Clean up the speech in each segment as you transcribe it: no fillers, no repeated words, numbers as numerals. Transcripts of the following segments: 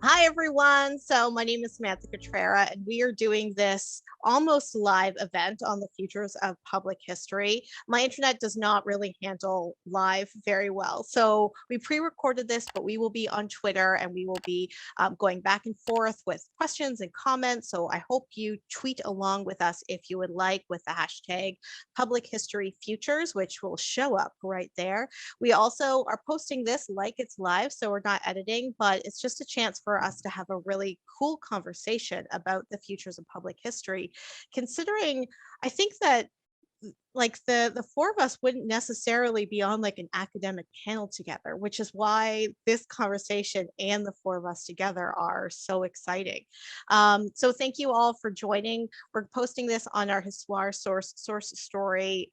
Hi, everyone. So my name is Samantha Cutrara, and we are doing this almost live event on the futures of public history. My internet does not really handle live very well. So we pre-recorded this, but we will be on Twitter and we will be going back and forth with questions and comments. So I hope you tweet along with us if you would like with the hashtag public history futures, which will show up right there. We also are posting this like it's live, so we're not editing, but it's just a chance for us to have a really cool conversation about the futures of public history, considering I think that like the four of us wouldn't necessarily be on like an academic panel together, which is why this conversation and the four of us together are so exciting. So thank you all for joining. We're posting this on our Histoire source story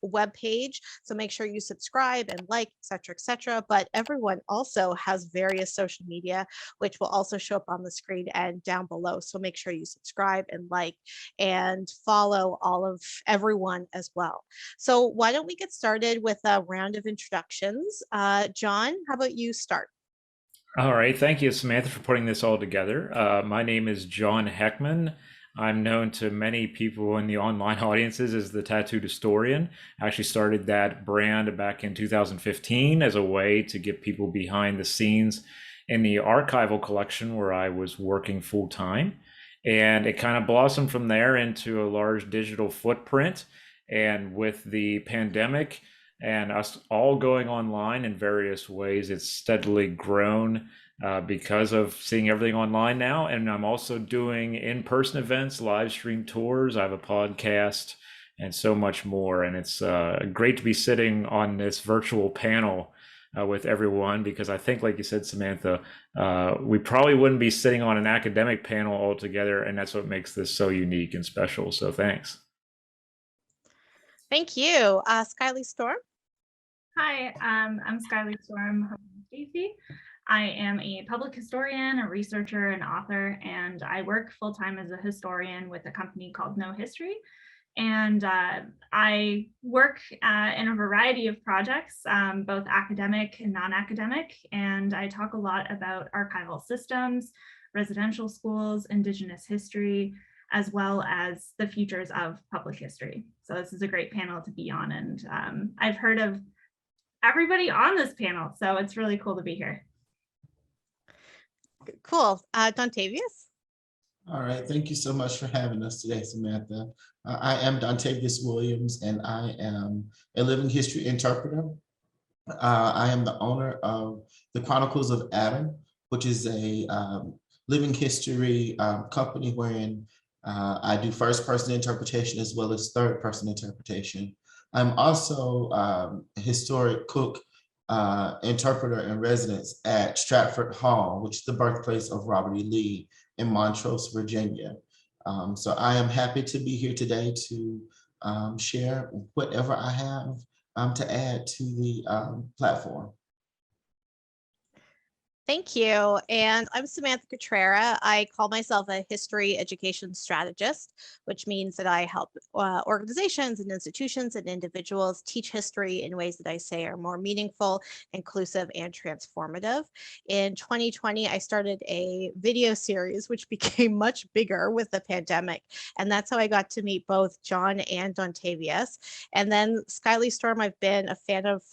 webpage, so make sure you subscribe and like, etc. But everyone also has various social media, which will also show up on the screen and down below, so make sure you subscribe and like and follow all of everyone as well. So why don't we get started with a round of introductions? John, how about you start? All right. Thank you, Samantha, for putting this all together. My name is John Heckman. I'm known to many people in the online audiences as the Tattooed Historian. I actually started that brand back in 2015 as a way to get people behind the scenes in the archival collection where I was working full time. And it kind of blossomed from there into a large digital footprint. And with the pandemic, and us all going online in various ways, it's steadily grown because of seeing everything online now. And I'm also doing in-person events, live stream tours. I have a podcast and so much more. And it's great to be sitting on this virtual panel with everyone, because I think, like you said, Samantha, we probably wouldn't be sitting on an academic panel all together. And that's what makes this so unique and special. So thanks. Thank you. Skylee-Storm? Hi, I'm Skylee-Storm Hogan-Stacey. I am a public historian, a researcher, and author, and I work full-time as a historian with a company called No History. And I work in a variety of projects, both academic and non-academic, and I talk a lot about archival systems, residential schools, Indigenous history, as well as the futures of public history. So this is a great panel to be on, and I've heard of everybody on this panel, so it's really cool to be here. Cool. Dontavius? All right, thank you so much for having us today, Samantha. I am Dontavius Williams, and I am a living history interpreter. I am the owner of the Chronicles of Adam, which is a living history company wherein I do first-person interpretation as well as third-person interpretation. I'm also a historic cook, interpreter in residence at Stratford Hall, which is the birthplace of Robert E. Lee in Montrose, Virginia. So I am happy to be here today to share whatever I have to add to the platform. Thank you. And I'm Samantha Cutrara. I call myself a history education strategist, which means that I help organizations and institutions and individuals teach history in ways that I say are more meaningful, inclusive, and transformative. In 2020, I started a video series, which became much bigger with the pandemic. And that's how I got to meet both John and Dontavius. And then Skylee-Storm, I've been a fan of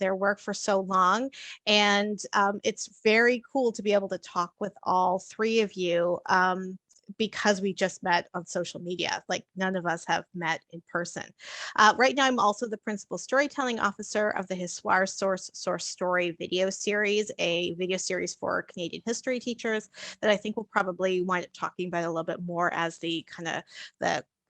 their work for so long. And it's very cool to be able to talk with all three of you because we just met on social media. Like, none of us have met in person. Right now, I'm also the principal storytelling officer of the Histoire Source Story video series, a video series for Canadian history teachers that I think we'll probably wind up talking about a little bit more as the kind of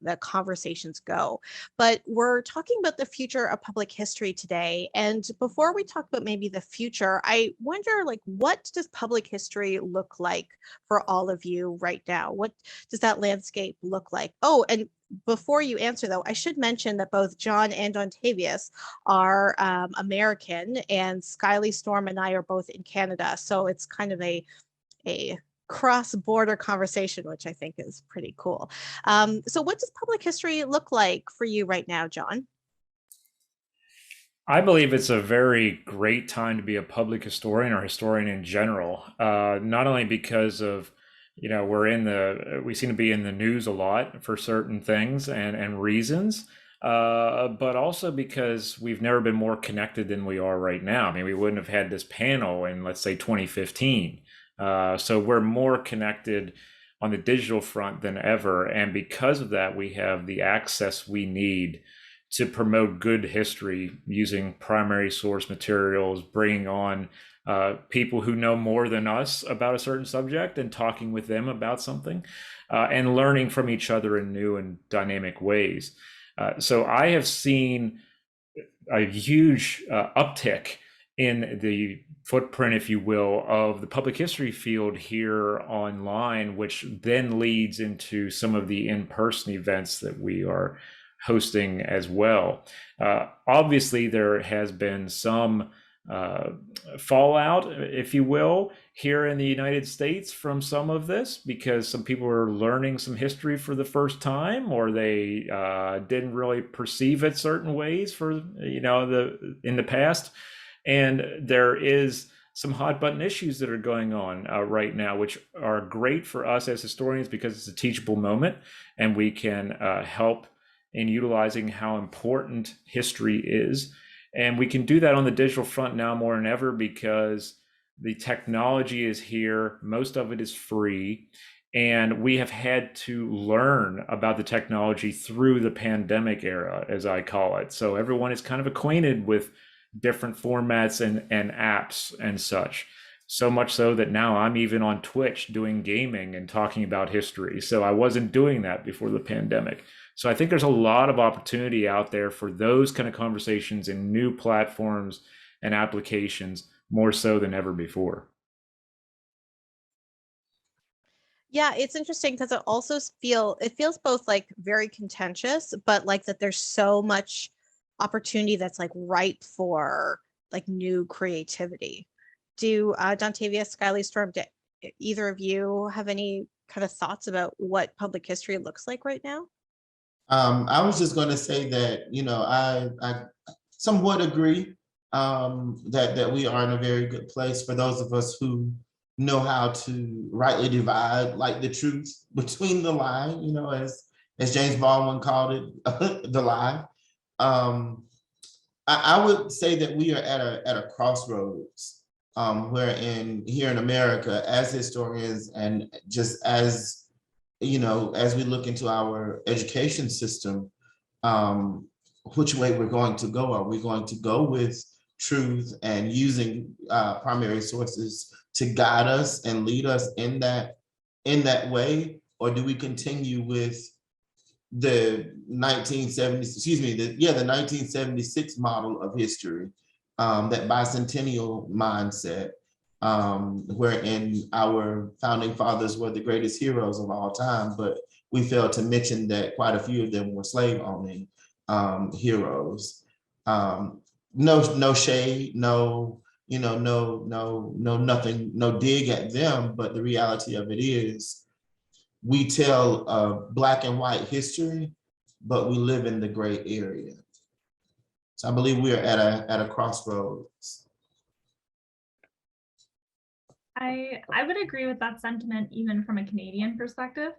the conversations go. But we're talking about the future of public history today. And before we talk about maybe the future, I wonder, like, what does public history look like for all of you right now? What does that landscape look like? Oh, and before you answer, though, I should mention that both John and Dontavius are American, and Skylee-Storm and I are both in Canada. So it's kind of a cross-border conversation, which I think is pretty cool. So what does public history look like for you right now, John? I believe it's a very great time to be a public historian or historian in general. Not only because of, we seem to be in the news a lot for certain things and reasons, but also because we've never been more connected than we are right now. I mean, we wouldn't have had this panel in, let's say, 2015. So we're more connected on the digital front than ever. And because of that, we have the access we need to promote good history using primary source materials, bringing on people who know more than us about a certain subject and talking with them about something, and learning from each other in new and dynamic ways. So I have seen a huge uptick in the footprint, if you will, of the public history field here online, which then leads into some of the in-person events that we are hosting as well. Obviously, there has been some fallout, if you will, here in the United States from some of this, because some people are learning some history for the first time, or they didn't really perceive it certain ways for in the past. And there is some hot button issues that are going on right now, which are great for us as historians because it's a teachable moment, and we can help in utilizing how important history is. And we can do that on the digital front now more than ever because the technology is here. Most of it is free. And we have had to learn about the technology through the pandemic era, as I call it. So everyone is kind of acquainted with different formats and apps and such. So much so that now I'm even on Twitch doing gaming and talking about history. So I wasn't doing that before the pandemic. So I think there's a lot of opportunity out there for those kind of conversations in new platforms and applications, more so than ever before. Yeah, it's interesting because it also feels both like very contentious, but like that there's so much opportunity that's like ripe for like new creativity. Do Dontavius, Skylee-Storm, do either of you have any kind of thoughts about what public history looks like right now? I was just going to say that, I somewhat agree that we are in a very good place for those of us who know how to rightly divide like the truth between the line, as James Baldwin called it, the lie. I would say that we are at a crossroads where here in America, as historians and just as as we look into our education system, which way we're going to go. Are we going to go with truth and using primary sources to guide us and lead us in that way? Or do we continue with the 1976 model of history, that bicentennial mindset, wherein our founding fathers were the greatest heroes of all time, but we failed to mention that quite a few of them were slave owning heroes. No shade, no nothing, no dig at them, but the reality of it is we tell Black and white history, but we live in the gray area. So I believe we are at a crossroads. I would agree with that sentiment, even from a Canadian perspective.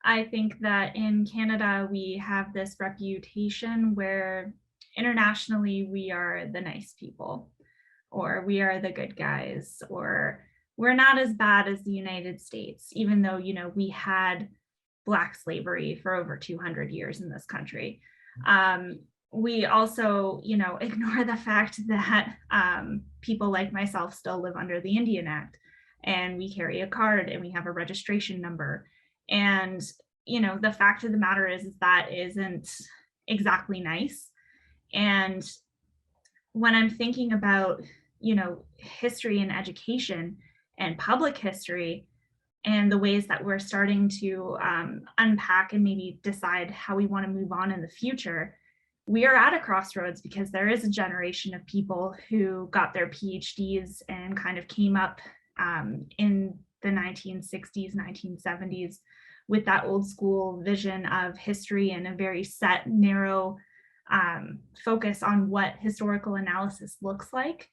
I think that in Canada, we have this reputation where internationally we are the nice people, or we are the good guys, or we're not as bad as the United States, even though, we had Black slavery for over 200 years in this country. We also, ignore the fact that people like myself still live under the Indian Act, and we carry a card and we have a registration number. And, the fact of the matter is that isn't exactly nice. And when I'm thinking about, history and education and public history and the ways that we're starting to unpack and maybe decide how we want to move on in the future, we are at a crossroads because there is a generation of people who got their PhDs and kind of came up in the 1960s, 1970s with that old school vision of history and a very set, narrow focus on what historical analysis looks like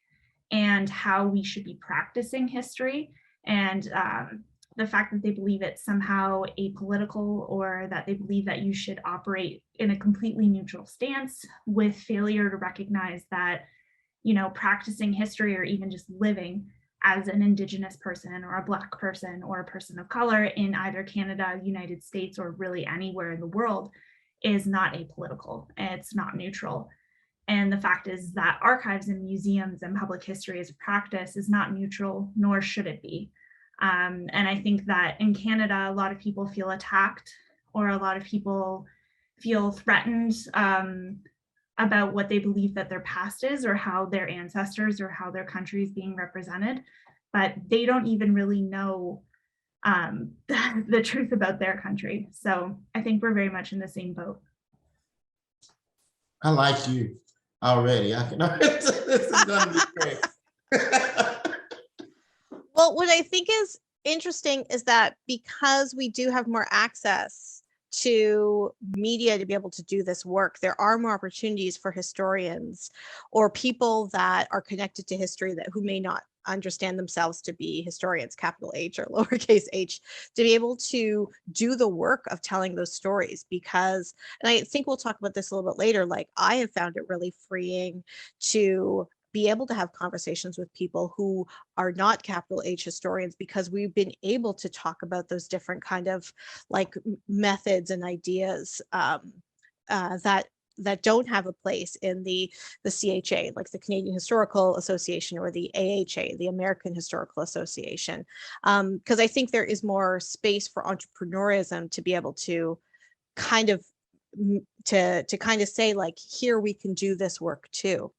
and how we should be practicing history, and the fact that they believe it's somehow apolitical, or that they believe that you should operate in a completely neutral stance, with failure to recognize that, you know, practicing history, or even just living as an Indigenous person or a Black person or a person of color in either Canada, United States, or really anywhere in the world, is not apolitical. It's not neutral. And the fact is that archives and museums and public history as a practice is not neutral, nor should it be. And I think that in Canada, a lot of people feel attacked, or a lot of people feel threatened about what they believe that their past is, or how their ancestors or how their country is being represented, but they don't even really know the truth about their country. So I think we're very much in the same boat. I like you already. I can. This is gonna be great. Well, what I think is interesting is that because we do have more access to media to be able to do this work, there are more opportunities for historians or people that are connected to history that who may not understand themselves to be historians, capital H or lowercase h, to be able to do the work of telling those stories. Because, and I think we'll talk about this a little bit later, like I have found it really freeing to be able to have conversations with people who are not capital H historians, because we've been able to talk about those different kind of like methods and ideas that don't have a place in the CHA, like the Canadian Historical Association, or the AHA, the American Historical Association. Because I think there is more space for entrepreneurism to be able to kind of say, like, here we can do this work too.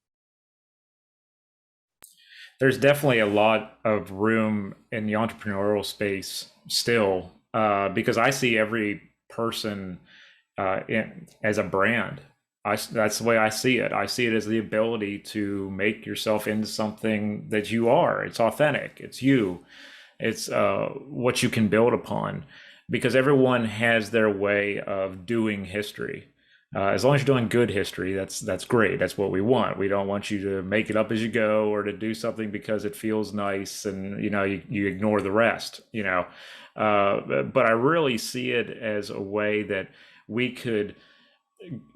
There's definitely a lot of room in the entrepreneurial space still, because I see every person as a brand. That's the way I see it. I see it as the ability to make yourself into something that you are. It's authentic. It's you. It's what you can build upon, because everyone has their way of doing history. As long as you're doing good history, that's great. That's what we want. We don't want you to make it up as you go, or to do something because it feels nice and you ignore the rest. But I really see it as a way that we could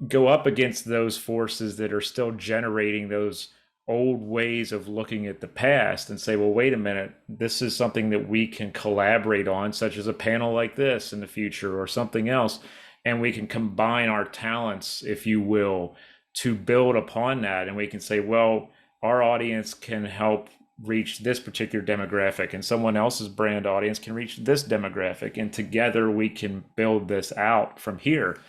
go up against those forces that are still generating those old ways of looking at the past, and say, well, wait a minute, this is something that we can collaborate on, such as a panel like this in the future, or something else. And we can combine our talents, if you will, to build upon that. And we can say, well, our audience can help reach this particular demographic, and someone else's brand audience can reach this demographic. And together we can build this out from here.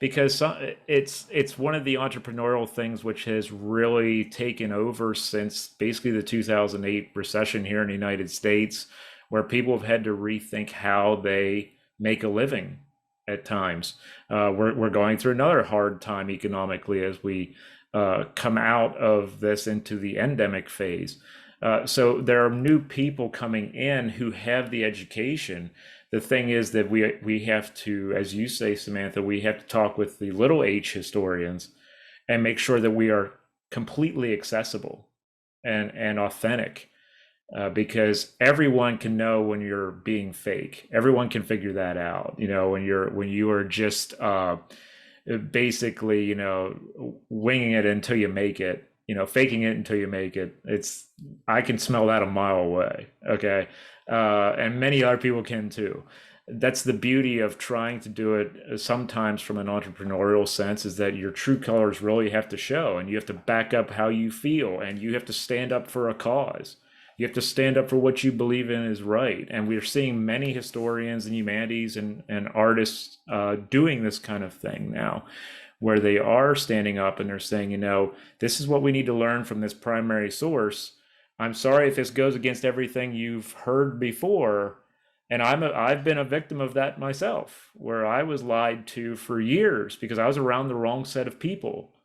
Because it's one of the entrepreneurial things which has really taken over since basically the 2008 recession here in the United States, where people have had to rethink how they make a living. At times, we're going through another hard time economically as we come out of this into the endemic phase. So there are new people coming in who have the education. The thing is that we have to, as you say, Samantha, we have to talk with the little h historians and make sure that we are completely accessible and authentic. Because everyone can know when you're being fake. Everyone can figure that out. When you are just basically, winging it until you make it. Faking it until you make it. I can smell that a mile away. Okay, and many other people can too. That's the beauty of trying to do it sometimes from an entrepreneurial sense, is that your true colors really have to show, and you have to back up how you feel, and you have to stand up for a cause. You have to stand up for what you believe in is right. And we're seeing many historians and humanities and artists doing this kind of thing now, where they are standing up and they're saying, this is what we need to learn from this primary source. I'm sorry if this goes against everything you've heard before. And I've been a victim of that myself, where I was lied to for years because I was around the wrong set of people.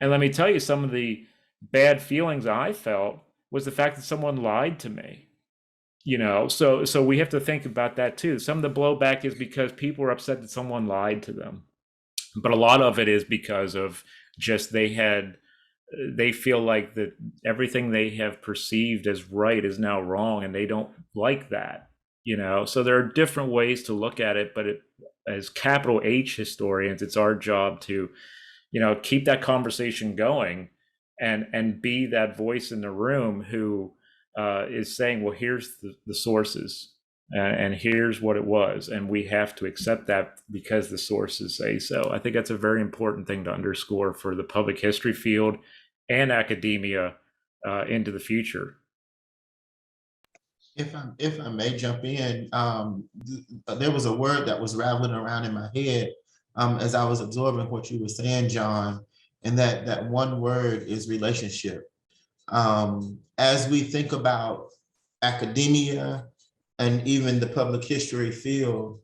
And let me tell you, some of the bad feelings I felt was the fact that someone lied to me, so we have to think about that too. Some of the blowback is because people are upset that someone lied to them, but a lot of it is because of just they feel like that everything they have perceived as right is now wrong, and they don't like that, so there are different ways to look at it, but as capital H historians, it's our job to keep that conversation going and be that voice in the room who is saying, well, here's the sources, and here's what it was, and we have to accept that because the sources say so. I think that's a very important thing to underscore for the public history field and academia into the future. If I may jump in, there was a word that was rattling around in my head as I was absorbing what you were saying, John, and that one word is relationship. As we think about academia and even the public history field,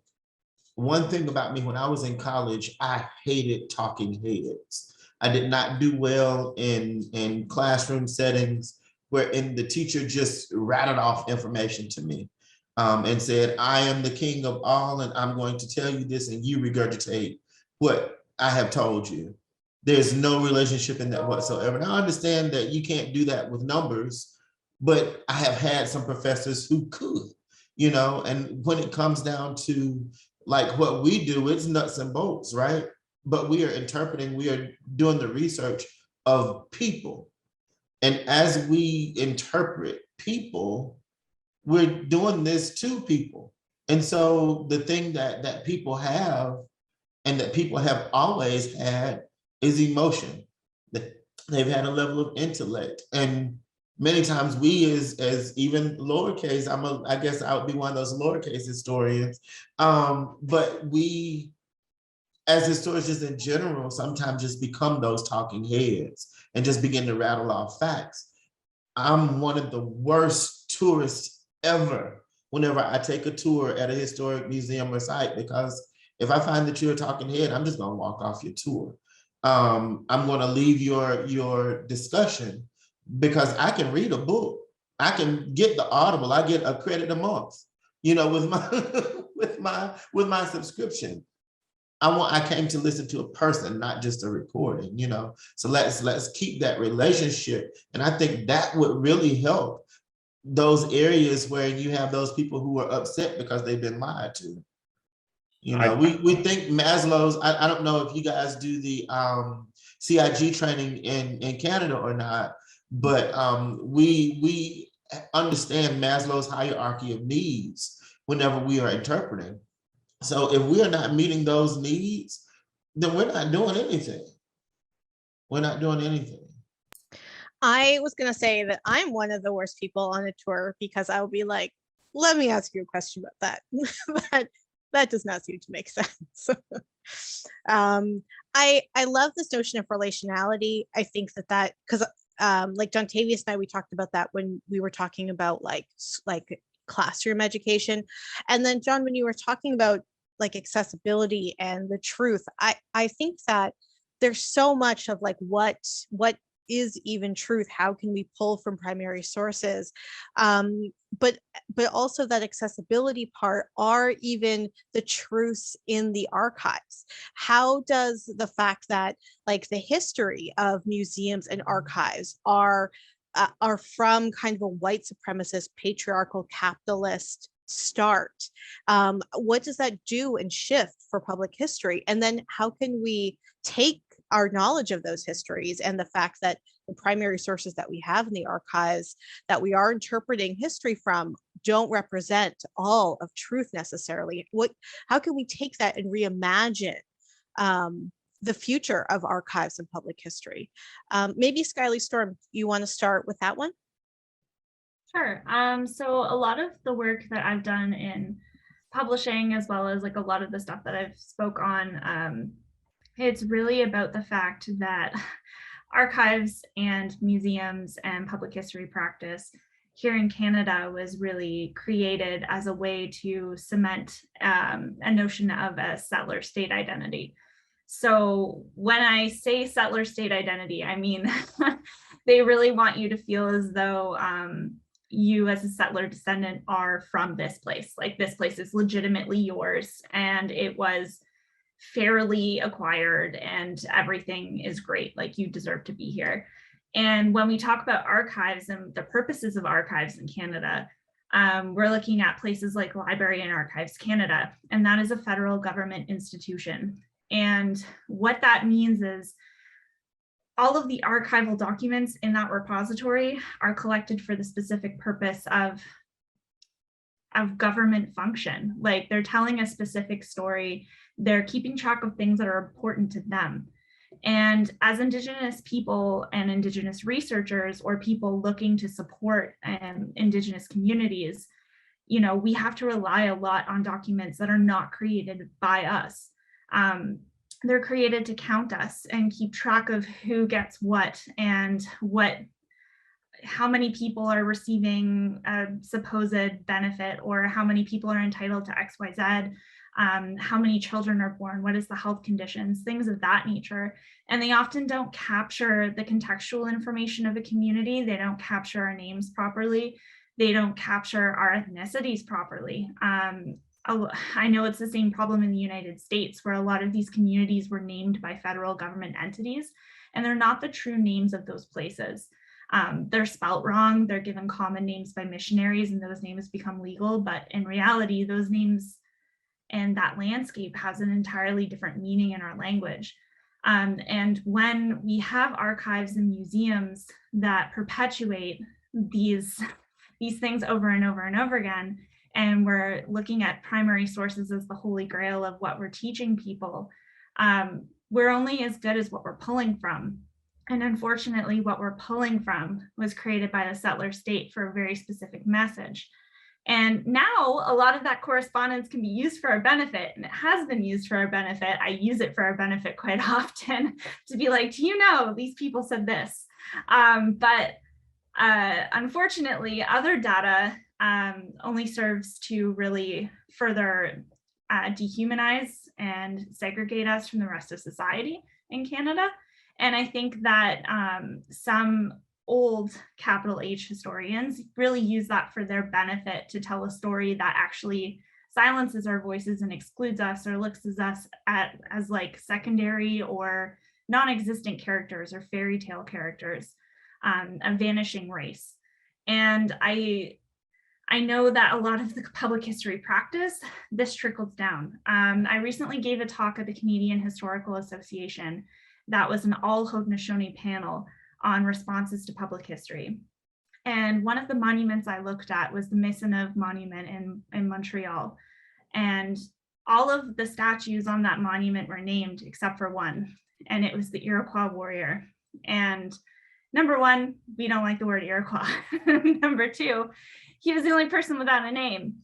one thing about me, when I was in college, I hated talking heads. I did not do well in classroom settings wherein the teacher just rattled off information to me and said, I am the king of all, and I'm going to tell you this, and you regurgitate what I have told you. There's no relationship in that whatsoever. And I understand that you can't do that with numbers, but I have had some professors who could, and when it comes down to like what we do, it's nuts and bolts, right? But we are interpreting, we are doing the research of people. And as we interpret people, we're doing this to people. And so the thing that people have, and that people have always had, is emotion. They've had a level of intellect. And many times we as even lowercase, I guess I would be one of those lowercase historians, but we as historians in general sometimes just become those talking heads and just begin to rattle off facts. I'm one of the worst tourists ever whenever I take a tour at a historic museum or site, because if I find that you're a talking head, I'm just going to walk off your tour. I'm going to leave your discussion, because I can read a book. I can get the Audible. I get a credit a month, with my with my subscription. I came to listen to a person, not just a recording, So let's keep that relationship. And I think that would really help those areas where you have those people who are upset because they've been lied to. We think Maslow's, I don't know if you guys do the CIG training in Canada or not, but we understand Maslow's hierarchy of needs whenever we are interpreting. So if we are not meeting those needs, then we're not doing anything. We're not doing anything. I was going to say that I'm one of the worst people on a tour, because I will be like, let me ask you a question about that. That does not seem to make sense. I love this notion of relationality. I think that because like Dontavius and I, we talked about that when we were talking about like classroom education. And then John, when you were talking about like accessibility and the truth, I think that there's so much of like what is even truth, how can we pull from primary sources, but also that accessibility part are even the truths in the archives. How does the fact that like the history of museums and archives are from kind of a white supremacist, patriarchal, capitalist start, what does that do and shift for public history? And then how can we take our knowledge of those histories and the fact that the primary sources that we have in the archives that we are interpreting history from don't represent all of truth necessarily? How can we take that and reimagine the future of archives and public history? Maybe Skylee-Storm, you want to start with that one? Sure. So a lot of the work that I've done in publishing, as well as like a lot of the stuff that I've spoke on, it's really about the fact that archives and museums and public history practice here in Canada was really created as a way to cement a notion of a settler state identity. So when I say settler state identity, I mean, they really want you to feel as though you as a settler descendant are from this place. Like this place is legitimately yours, and it was fairly acquired and everything is great, like you deserve to be here. And when we talk about archives and the purposes of archives in Canada, we're looking at places like Library and Archives Canada, and that is a federal government institution. And what that means is all of the archival documents in that repository are collected for the specific purpose of government function. Like they're telling a specific story, they're keeping track of things that are important to them. And as Indigenous people and Indigenous researchers or people looking to support Indigenous communities, you know, we have to rely a lot on documents that are not created by us. They're created to count us and keep track of who gets what and how many people are receiving a supposed benefit, or how many people are entitled to XYZ, how many children are born, what is the health conditions, things of that nature. And they often don't capture the contextual information of a community. They don't capture our names properly. They don't capture our ethnicities properly. I know it's the same problem in the United States, where a lot of these communities were named by federal government entities, and they're not the true names of those places. They're spelt wrong, they're given common names by missionaries, and those names become legal, but in reality, those names and that landscape has an entirely different meaning in our language. And when we have archives and museums that perpetuate these things over and over and over again, and we're looking at primary sources as the holy grail of what we're teaching people, we're only as good as what we're pulling from. And unfortunately, what we're pulling from was created by the settler state for a very specific message. And now a lot of that correspondence can be used for our benefit, and it has been used for our benefit. I use it for our benefit quite often to be like, do you know, these people said this. But unfortunately, other data only serves to really further dehumanize and segregate us from the rest of society in Canada. And I think that some old capital H historians really use that for their benefit to tell a story that actually silences our voices and excludes us or looks at us as like secondary or non-existent characters or fairy tale characters, a vanishing race. And I know that a lot of the public history practice, this trickles down. I recently gave a talk at the Canadian Historical Association that was an all Haudenosaunee panel on responses to public history. And one of the monuments I looked at was the Maisonneuve Monument in Montreal. And all of the statues on that monument were named except for one, and it was the Iroquois warrior. And number one, we don't like the word Iroquois. Number two, he was the only person without a name.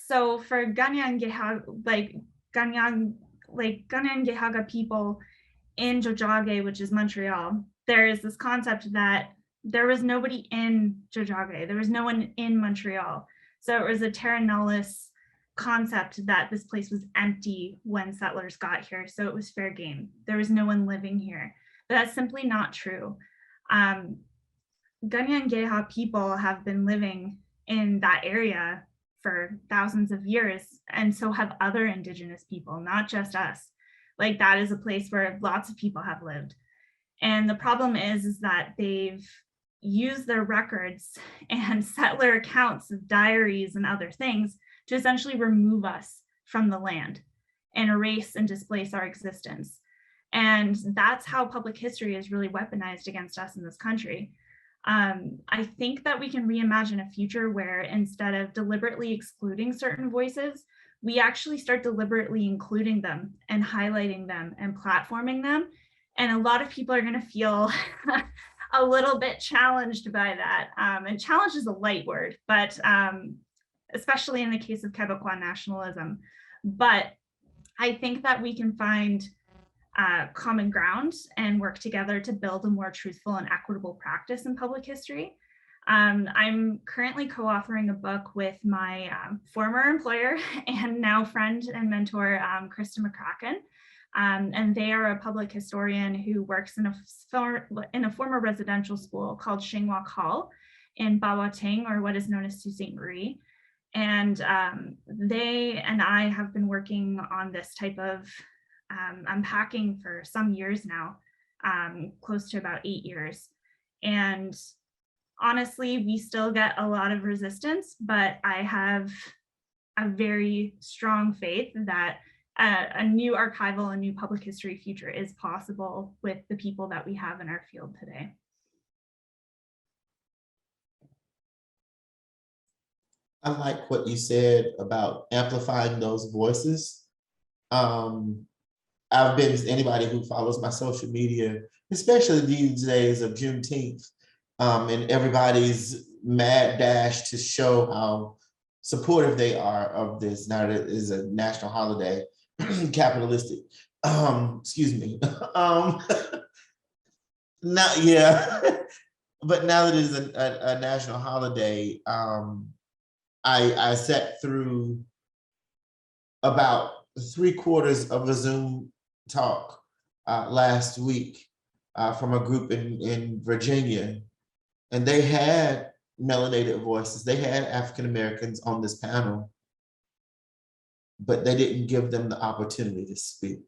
So for Kanien'kehá:ka people in Tiohtià:ke, which is Montreal, there is this concept that there was nobody in Tiohtià:ke, there was no one in Montreal. So it was a terra nullius concept that this place was empty when settlers got here, so it was fair game. There was no one living here, but that's simply not true. Kanien'kehá:ka people have been living in that area for thousands of years, and so have other Indigenous people, not just us. Like that is a place where lots of people have lived. And the problem is that they've used their records and settler accounts of diaries and other things to essentially remove us from the land and erase and displace our existence. And that's how public history is really weaponized against us in this country. I think that we can reimagine a future where instead of deliberately excluding certain voices, we actually start deliberately including them and highlighting them and platforming them. And a lot of people are going to feel a little bit challenged by that. And challenge is a light word, but especially in the case of Quebecois nationalism. But I think that we can find common ground and work together to build a more truthful and equitable practice in public history. I'm currently co-authoring a book with my former employer and now friend and mentor, Krista McCracken. And they are a public historian who works in a former residential school called Shingwak Hall in Bawating, or what is known as Sault Ste. Marie. And they and I have been working on this type of unpacking for some years now, close to about 8 years. And honestly, we still get a lot of resistance, but I have a very strong faith that a new archival, a new public history future is possible with the people that we have in our field today. I like what you said about amplifying those voices. I've been, anybody who follows my social media, especially these days of Juneteenth, and everybody's mad dash to show how supportive they are of this. Now that it is a national holiday, capitalistic, excuse me. Not, yeah, but now that it is a national holiday, I sat through about 3/4 of a Zoom talk last week from a group in Virginia, and they had melanated voices. They had African Americans on this panel, but they didn't give them the opportunity to speak.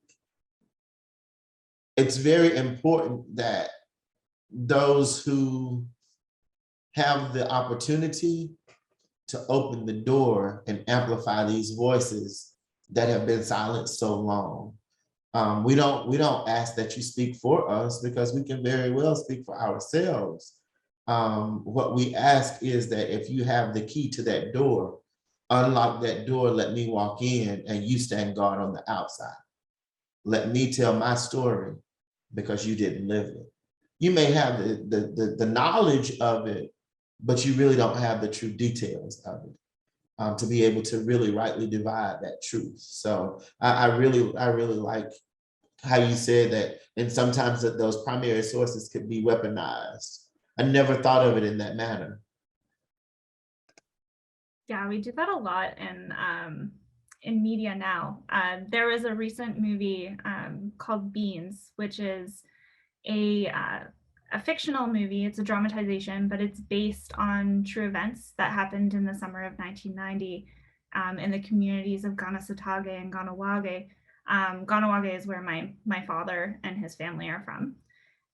It's very important that those who have the opportunity to open the door and amplify these voices that have been silent so long. We don't ask that you speak for us, because we can very well speak for ourselves. What we ask is that if you have the key to that door, unlock that door, let me walk in, and you stand guard on the outside. Let me tell my story, because you didn't live it. You may have the knowledge of it, but you really don't have the true details of it, to be able to really rightly divide that truth. So I really like how you said that, and sometimes that those primary sources could be weaponized. I never thought of it in that manner. Yeah, we do that a lot in media now. There was a recent movie called Beans, which is a fictional movie. It's a dramatization, but it's based on true events that happened in the summer of 1990 in the communities of Ganasatage and Ganawage. Ganawage is where my father and his family are from.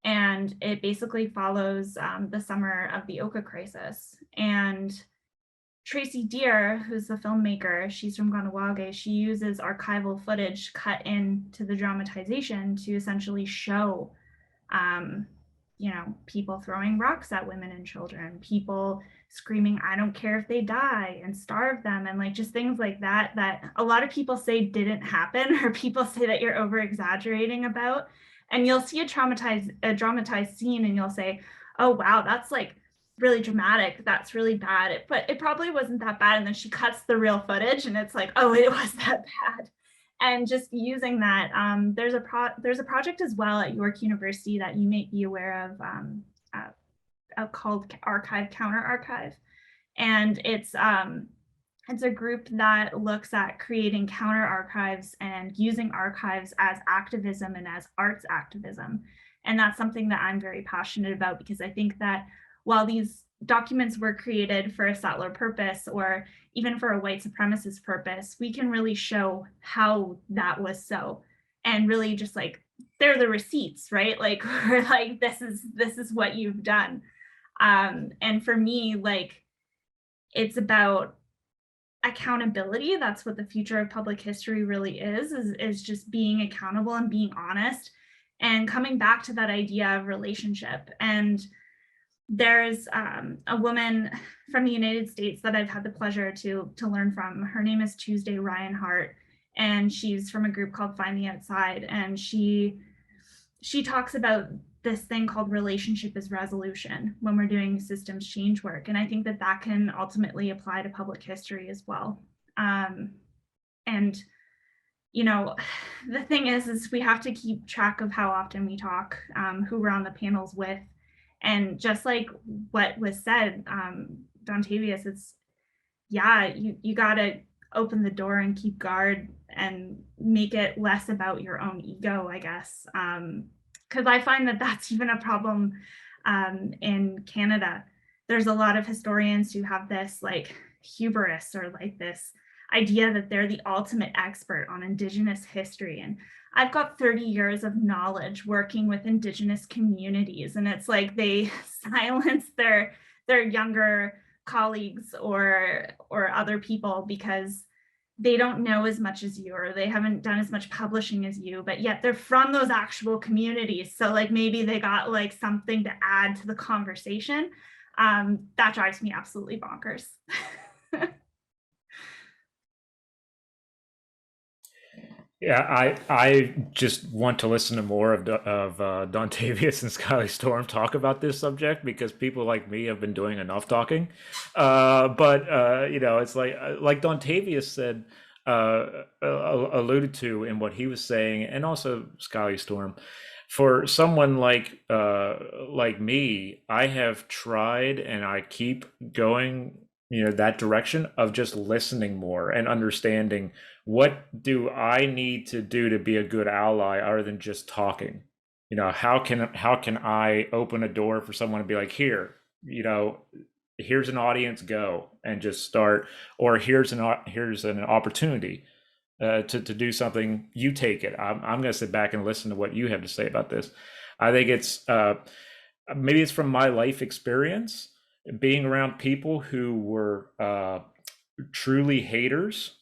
And it basically follows the summer of the Oka crisis. And Tracy Deer, who's the filmmaker, she's from Ganawage, she uses archival footage cut into the dramatization to essentially show people throwing rocks at women and children, people screaming, "I don't care if they die," and starve them, and like just things like that a lot of people say didn't happen, or people say that you're over exaggerating about. And you'll see a dramatized scene and you'll say, "Oh wow, that's like really dramatic, that's really bad," but it probably wasn't that bad. And then she cuts the real footage and it's like, oh, it was that bad. And just using that, there's a project as well at York University that you may be aware of called Archive Counter Archive. And it's a group that looks at creating counter archives and using archives as activism and as arts activism. And that's something that I'm very passionate about, because I think that while these documents were created for a settler purpose, or even for a white supremacist purpose, we can really show how that was so. And really just like, they're the receipts, right? Like, we're like, this is what you've done. And for me, like, it's about accountability. That's what the future of public history really is just being accountable and being honest, and coming back to that idea of relationship. And there's a woman from the United States that I've had the pleasure to learn from. Her name is Tuesday Reinhardt, and she's from a group called Find the Outside. And she talks about this thing called relationship as resolution when we're doing systems change work. And I think that can ultimately apply to public history as well. And the thing is we have to keep track of how often we talk, who we're on the panels with. And just like what was said, Dontavius, it's, yeah, you got to open the door and keep guard and make it less about your own ego, I guess. Because I find that that's even a problem in Canada. There's a lot of historians who have this like hubris or like this idea that they're the ultimate expert on Indigenous history. And I've got 30 years of knowledge working with Indigenous communities, and it's like they silence their younger colleagues or other people because they don't know as much as you, or they haven't done as much publishing as you, but yet they're from those actual communities. So like maybe they got like something to add to the conversation. That drives me absolutely bonkers. Yeah, I just want to listen to more of Dontavius and Skylee-Storm talk about this subject, because people like me have been doing enough talking. But you know, it's like Dontavius said, alluded to in what he was saying, and also Skylee-Storm. For someone like me, I have tried and I keep going, you know, that direction of just listening more and understanding, what do I need to do to be a good ally other than just talking? You know, how can I open a door for someone to be like, here, you know, here's an audience, go and just start, or here's an opportunity to do something, you take it. I'm going to sit back and listen to what you have to say about this. I think it's maybe it's from my life experience, being around people who were truly haters,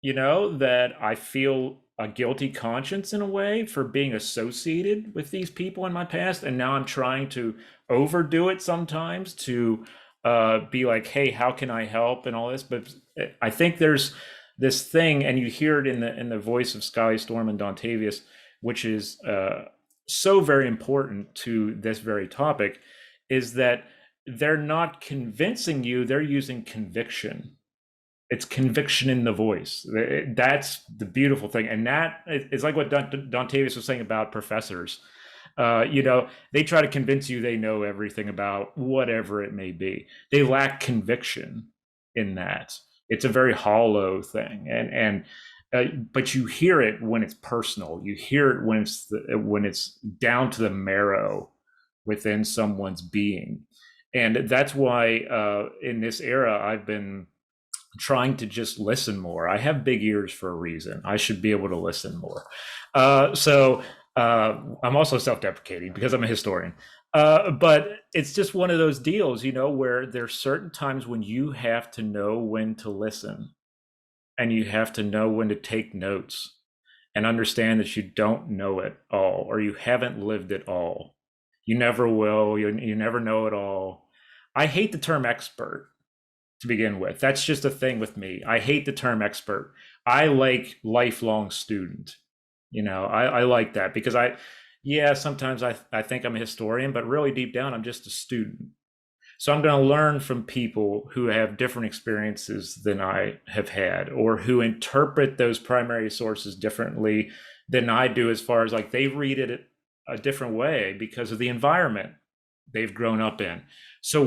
you know, that I feel a guilty conscience in a way for being associated with these people in my past. And now I'm trying to overdo it sometimes to be like, hey, how can I help and all this? But I think there's this thing, and you hear it in the voice of Skylee-Storm and Dontavius, which is so very important to this very topic, is that they're not convincing you, they're using conviction. It's conviction in the voice. That's the beautiful thing. And that is like what Dontavius was saying about professors. You know, they try to convince you they know everything about whatever it may be. They lack conviction in that. It's a very hollow thing. But you hear it when it's personal. You hear it when it's down to the marrow within someone's being. And that's why in this era, I've been trying to just listen more. I have big ears for a reason. I should be able to listen more. So I'm also self-deprecating because I'm a historian. But it's just one of those deals, you know, where there's certain times when you have to know when to listen, and you have to know when to take notes and understand that you don't know it all, or you haven't lived it all. You never will. You never know it all. I hate the term expert to begin with. That's just a thing with me. I hate the term expert. I like lifelong student. You know, I like that, because sometimes I think I'm a historian, but really deep down, I'm just a student. So I'm going to learn from people who have different experiences than I have had, or who interpret those primary sources differently than I do, as far as like they read it a different way because of the environment they've grown up in. So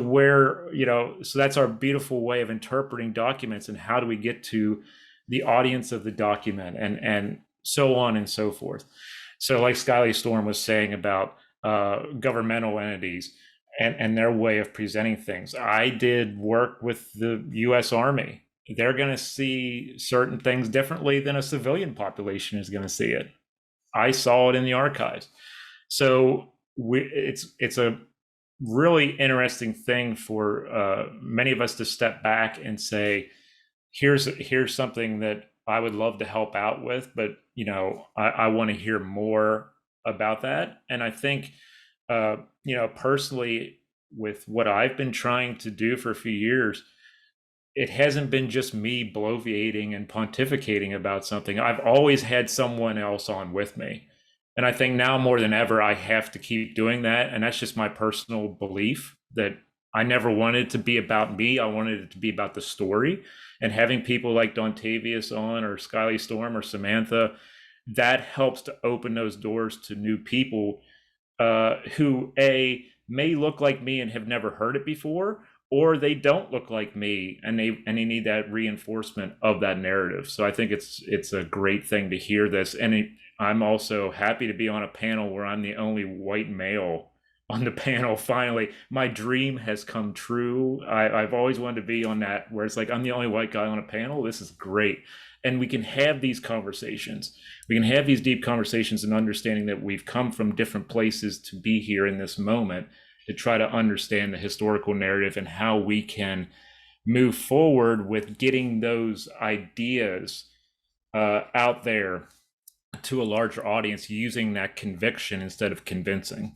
so that's our beautiful way of interpreting documents, and how do we get to the audience of the document, and so on and so forth. So like Skylee-Storm was saying about governmental entities and their way of presenting things. I did work with the US Army. They're going to see certain things differently than a civilian population is going to see it. I saw it in the archives. So it's a really interesting thing for many of us to step back and say, here's something that I would love to help out with, but you know, I want to hear more about that. And I think you know, personally, with what I've been trying to do for a few years, it hasn't been just me bloviating and pontificating about something. I've always had someone else on with me. And I think now more than ever, I have to keep doing that. And that's just my personal belief, that I never wanted it to be about me. I wanted it to be about the story. And having people like Dontavius on, or Skylee-Storm or Samantha, that helps to open those doors to new people who may look like me and have never heard it before, or they don't look like me and they need that reinforcement of that narrative. So I think it's a great thing to hear this. And I'm also happy to be on a panel where I'm the only white male on the panel. Finally, my dream has come true. I've always wanted to be on that, where it's like I'm the only white guy on a panel. This is great. And we can have these conversations. We can have these deep conversations and understanding that we've come from different places to be here in this moment, to try to understand the historical narrative and how we can move forward with getting those ideas out there to a larger audience, using that conviction instead of convincing.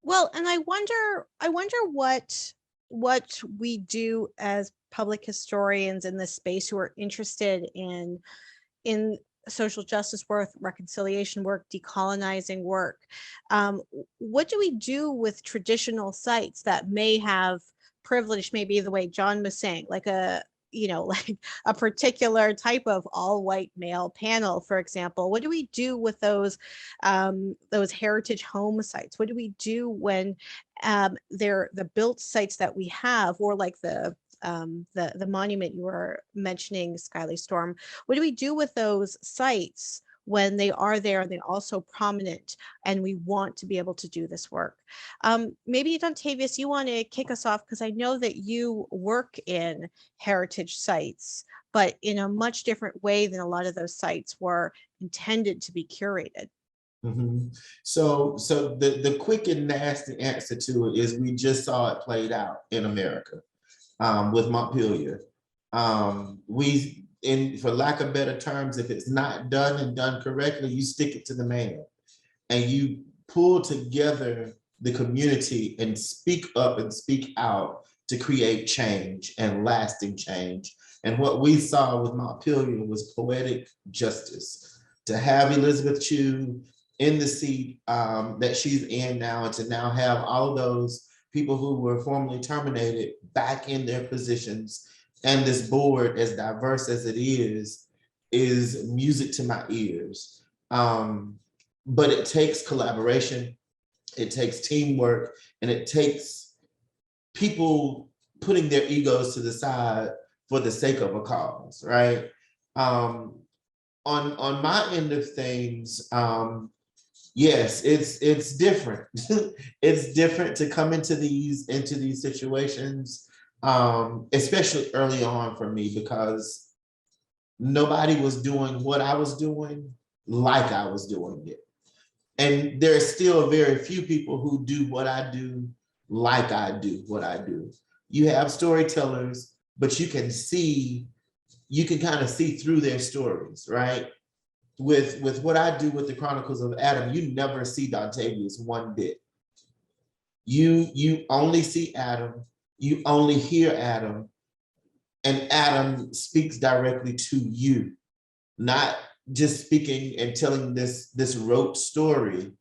Well, and I wonder what we do as public historians in this space who are interested in social justice work, reconciliation work, decolonizing work. What do we do with traditional sites that may have privilege, maybe the way John was saying, like like a particular type of all white male panel, for example? What do we do with those heritage home sites? What do we do when they're the built sites that we have, or like the monument you were mentioning, Skylee-Storm? What do we do with those sites when they are there and they're also prominent and we want to be able to do this work? Maybe Dontavius, you want to kick us off, because I know that you work in heritage sites, but in a much different way than a lot of those sites were intended to be curated. Mm-hmm. So the quick and nasty answer to it is we just saw it played out in America. With Montpelier. For lack of better terms, if it's not done and done correctly, you stick it to the man and you pull together the community and speak up and speak out to create change and lasting change. And what we saw with Montpelier was poetic justice. To have Elizabeth Chu in the seat that she's in now, and to now have all of those people who were formerly terminated back in their positions, and this board, as diverse as it is music to my ears. But it takes collaboration, it takes teamwork, and it takes people putting their egos to the side for the sake of a cause, right? On my end of things, yes, it's different. It's different to come into these situations, especially early on for me, because nobody was doing what I was doing like I was doing it. And there are still very few people who do what I do like I do what I do. You have storytellers, but you can kind of see through their stories, right? With what I do with the Chronicles of Adam, you never see Dontavius one bit. You only see Adam, you only hear Adam, and Adam speaks directly to you, not just speaking and telling this rote story,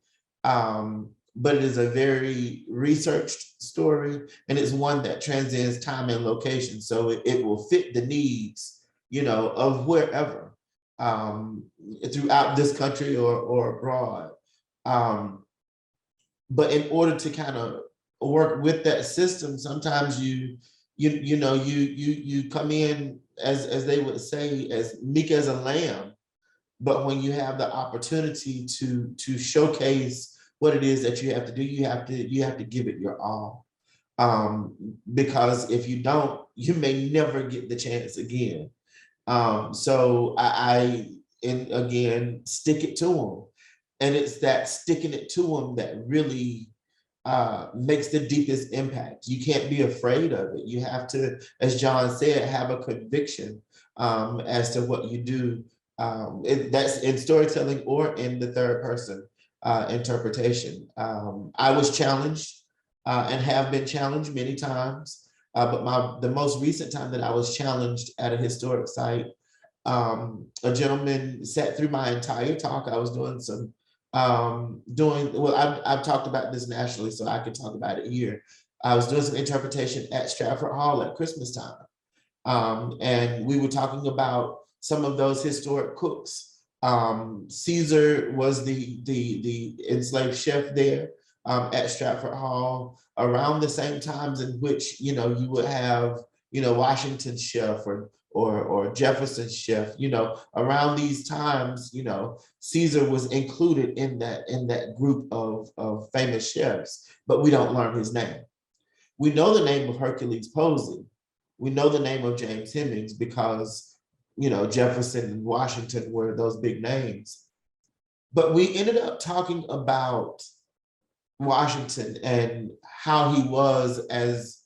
but it is a very researched story, and it's one that transcends time and location, so it will fit the needs, of wherever, throughout this country or abroad. But in order to kind of work with that system, sometimes you come in, as they would say, as meek as a lamb. But when you have the opportunity to showcase what it is that you have to do, you have to give it your all. Because if you don't, you may never get the chance again. So and again, stick it to them. And it's that sticking it to them that really makes the deepest impact. You can't be afraid of it. You have to, as John said, have a conviction as to what you do. That's in storytelling or in the third person interpretation. I was challenged and have been challenged many times. But the most recent time that I was challenged at a historic site, a gentleman sat through my entire talk. I was doing some, I've talked about this nationally, so I can talk about it here. I was doing some interpretation at Stratford Hall at Christmas time. And we were talking about some of those historic cooks. Caesar was the enslaved chef there at Stratford Hall around the same times in which, you would have, Washington's chef or or Jefferson chef, around these times, Caesar was included in that group of famous chefs, but we don't learn his name. We know the name of Hercules Posey. We know the name of James Hemings because, Jefferson and Washington were those big names. But we ended up talking about Washington and how he was as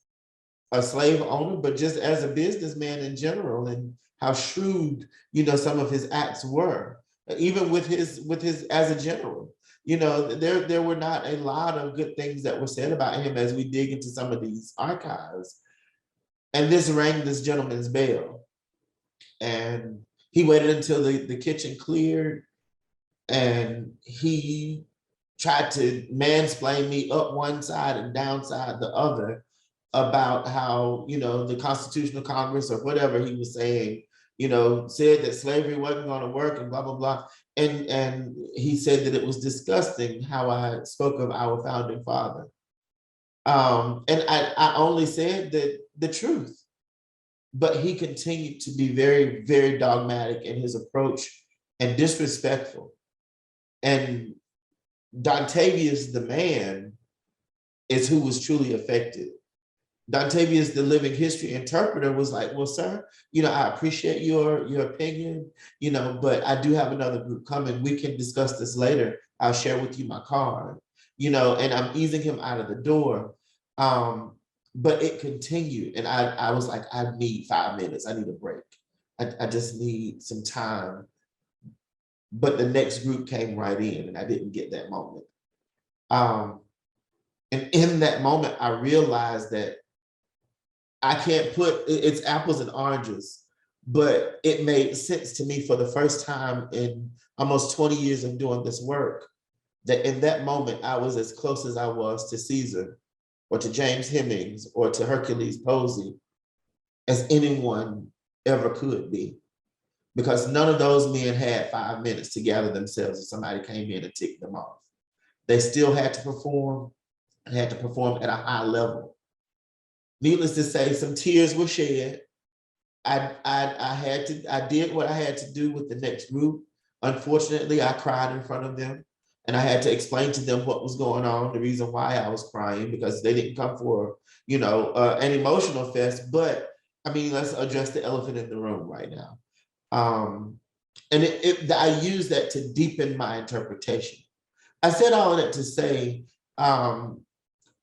a slave owner, but just as a businessman in general, and how shrewd, some of his acts were, even with his as a general. There were not a lot of good things that were said about him as we dig into some of these archives. And this rang this gentleman's bell. And he waited until the kitchen cleared, and he tried to mansplain me up one side and downside the other about how, the Constitutional Congress or whatever he was saying, said that slavery wasn't going to work and blah, blah, blah. And he said that it was disgusting how I spoke of our founding father. And I only said the truth, but he continued to be very, very dogmatic in his approach and disrespectful. And Dontavius, the man, is who was truly affected. Dontavius, the living history interpreter, was like, well, sir, I appreciate your opinion, but I do have another group coming. We can discuss this later. I'll share with you my card, and I'm easing him out of the door. But it continued. And I was like, I need 5 minutes. I need a break. I just need some time. But the next group came right in, and I didn't get that moment. And in that moment, I realized that I can't it's apples and oranges, but it made sense to me for the first time in almost 20 years of doing this work, that in that moment, I was as close as I was to Caesar or to James Hemings or to Hercules Posey as anyone ever could be. Because none of those men had 5 minutes to gather themselves if somebody came in and ticked them off. They still had to perform, and had to perform at a high level. Needless to say, some tears were shed. I did what I had to do with the next group. Unfortunately, I cried in front of them, and I had to explain to them what was going on, the reason why I was crying, because they didn't come for, an emotional fest. But I mean, let's address the elephant in the room right now. And I use that to deepen my interpretation. I said all of that to say,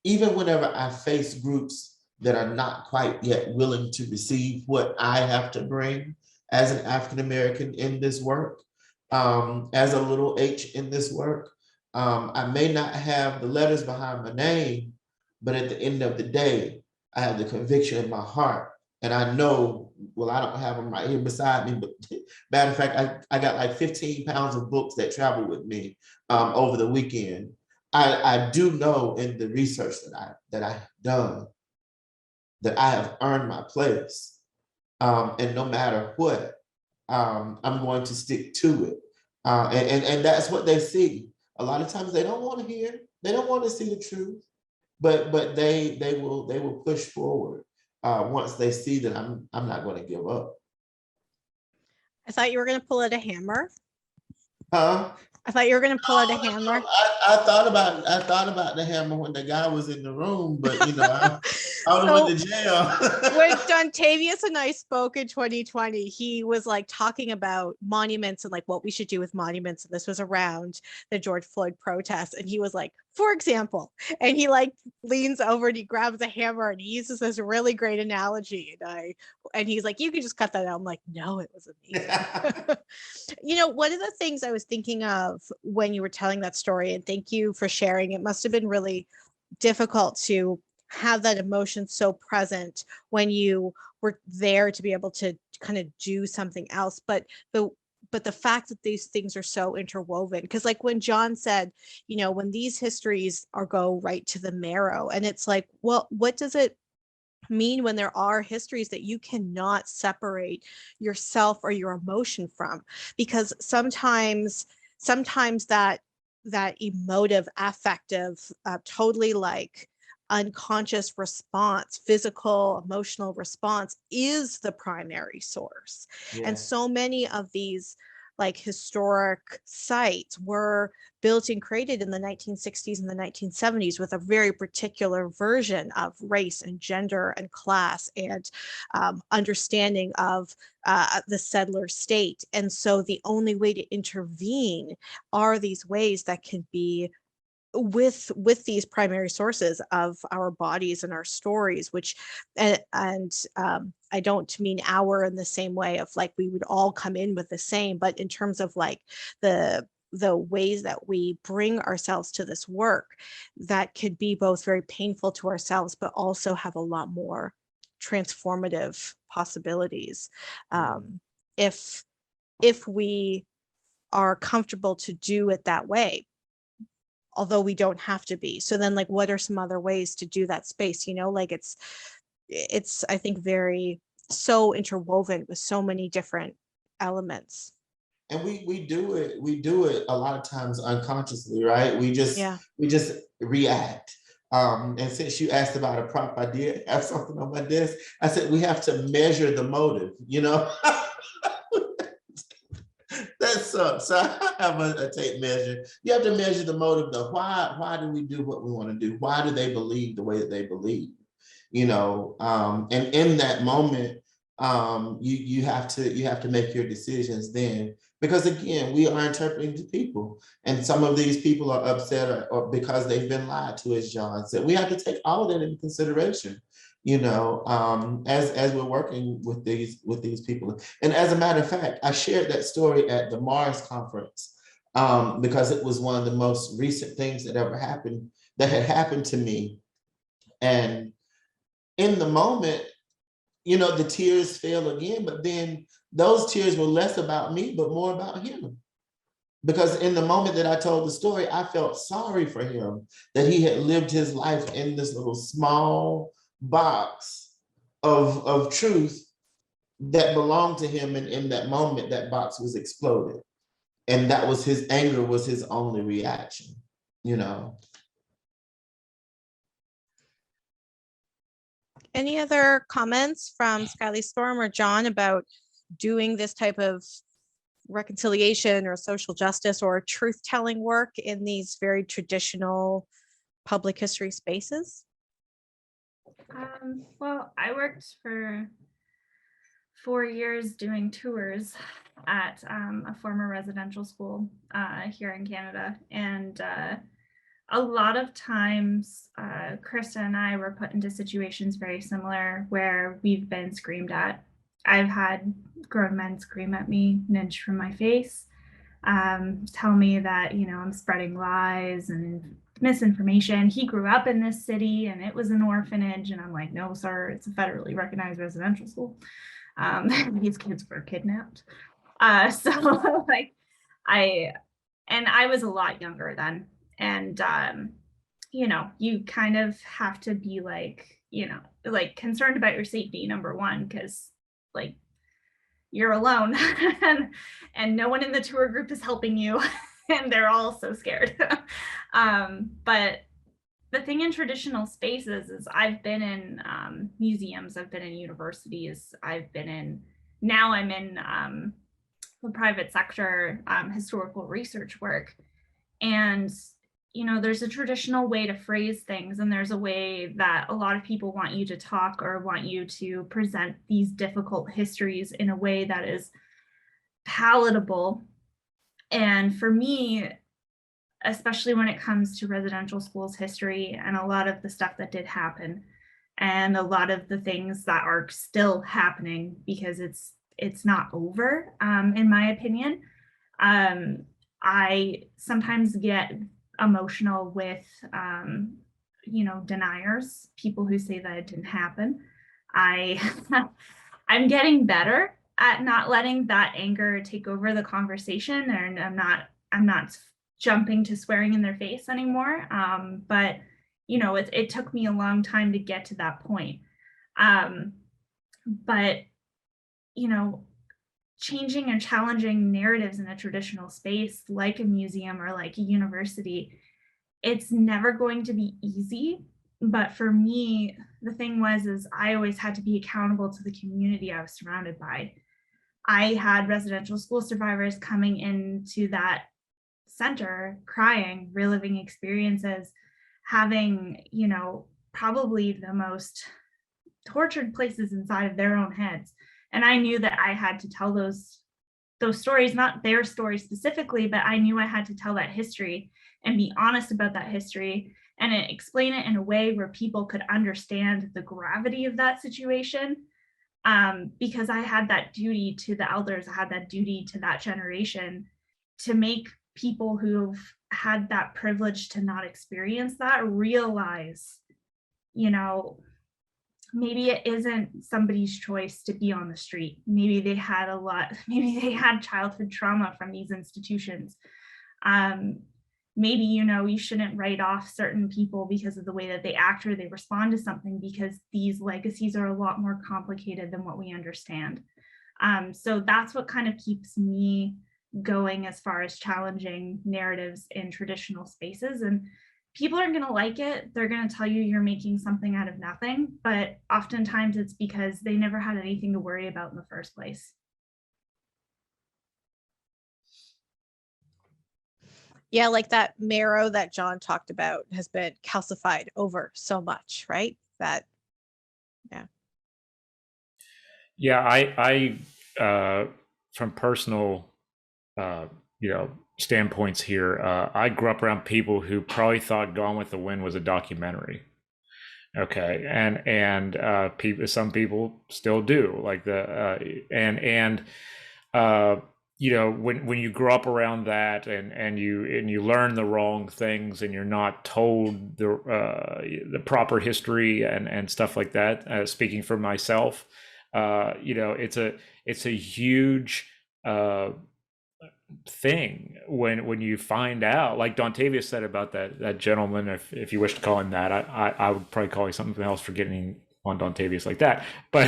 even whenever I face groups that are not quite yet willing to receive what I have to bring as an African-American in this work, as a little H in this work, I may not have the letters behind my name, but at the end of the day, I have the conviction in my heart. And I know, well, I don't have them right here beside me, but matter of fact, I got like 15 pounds of books that travel with me over the weekend. I do know in the research that I've done that I have earned my place. And no matter what, I'm going to stick to it. And that's what they see. A lot of times they don't want to hear, they don't want to see the truth, but they will push forward. Once they see that I'm not going to give up. I thought you were going to pull out a hammer. Huh? I thought you were going to pull out a hammer. I thought about the hammer when the guy was in the room, but I went to jail. When Dontavius and I spoke in 2020, he was like talking about monuments and like what we should do with monuments. And this was around the George Floyd protests. And he was like, for example, and he like leans over and he grabs a hammer and he uses this really great analogy. And he's like, you can just cut that out. I'm like, no, it was amazing. One of the things I was thinking of when you were telling that story, and thank you for sharing, it must have been really difficult to have that emotion so present when you were there to be able to kind of do something else. But the fact that these things are so interwoven, because like when John said, when these histories go right to the marrow, and it's like, well, what does it mean when there are histories that you cannot separate yourself or your emotion from? Because sometimes that emotive, affective, totally like unconscious response, physical, emotional response is the primary source. And Yeah. so many of these like historic sites were built and created in the 1960s and the 1970s with a very particular version of race and gender and class and understanding of the settler state. And so the only way to intervene are these ways that can be with these primary sources of our bodies and our stories, which and I don't mean our in the same way of like we would all come in with the same, but in terms of like the ways that we bring ourselves to this work that could be both very painful to ourselves but also have a lot more transformative possibilities if we are comfortable to do it that way, although we don't have to be. So then like, what are some other ways to do that space? You know, like it's, I think very so interwoven with so many different elements. And we do it a lot of times unconsciously, right? We just react. And since you asked about a prompt, I did have something on my desk. I said we have to measure the motive, you know. That sucks. So I have a tape measure. You have to measure the motive, though. Why do we do what we want to do? Why do they believe the way that they believe? You know, and in that moment, you have to make your decisions then, because again, we are interpreting to people, and some of these people are upset or because they've been lied to, as John said. We have to take all of that into consideration, you know, as we're working with these people. And as a matter of fact, I shared that story at the Mars conference because it was one of the most recent things that had happened to me. And in the moment, you know, the tears fell again, but then those tears were less about me, but more about him. Because in the moment that I told the story, I felt sorry for him, that he had lived his life in this little small box of truth that belonged to him. And in that moment, that box was exploded. And that was his anger, was his only reaction, you know. Any other comments from Skylee-Storm or John about doing this type of reconciliation or social justice or truth-telling work in these very traditional public history spaces? Well, I worked for 4 years doing tours at a former residential school here in Canada. And a lot of times, Krista and I were put into situations very similar where we've been screamed at. I've had grown men scream at me an inch from my face, tell me that, you know, I'm spreading lies and misinformation. He grew up in this city and it was an orphanage. And I'm like, no, sir, it's a federally recognized residential school. These kids were kidnapped. So like I was a lot younger then. And, you know, you kind of have to be like, you know, like concerned about your safety, number one, because like you're alone and no one in the tour group is helping you and they're all so scared. But the thing in traditional spaces is I've been in museums, I've been in universities, now I'm in the private sector historical research work. And, you know, there's a traditional way to phrase things, and there's a way that a lot of people want you to talk or want you to present these difficult histories in a way that is palatable. And for me, especially when it comes to residential schools history and a lot of the stuff that did happen and a lot of the things that are still happening, because it's not over, in my opinion, I sometimes get emotional with, you know, deniers, people who say that it didn't happen. I'm getting better at not letting that anger take over the conversation, and I'm not jumping to swearing in their face anymore. But you know, it took me a long time to get to that point. But you know, changing and challenging narratives in a traditional space like a museum or like a university, it's never going to be easy. But for me, the thing is I always had to be accountable to the community I was surrounded by. I had residential school survivors coming into that center crying, reliving experiences, having, probably the most tortured places inside of their own heads. And I knew that I had to tell those stories, not their stories specifically, but I knew I had to tell that history and be honest about that history and explain it in a way where people could understand the gravity of that situation. Because I had that duty to the elders, I had that duty to that generation to make people who've had that privilege to not experience that realize, maybe it isn't somebody's choice to be on the street. Maybe they had maybe they had childhood trauma from these institutions. Maybe, you shouldn't write off certain people because of the way that they act or they respond to something, because these legacies are a lot more complicated than what we understand. So that's what kind of keeps me going as far as challenging narratives in traditional spaces. And people aren't going to like it. They're going to tell you you're making something out of nothing, but oftentimes it's because they never had anything to worry about in the first place. Yeah, like that marrow that John talked about has been calcified over so much, right? That, yeah. Yeah, I from personal, standpoints here, I grew up around people who probably thought Gone with the Wind was a documentary. Okay, and some people still do, like when you grow up around that and you learn the wrong things and you're not told the proper history and stuff like that. Speaking for myself, it's a huge thing when you find out, like Dontavius said about that gentleman, if you wish to call him that. I would probably call him something else for getting on Dontavius like that, but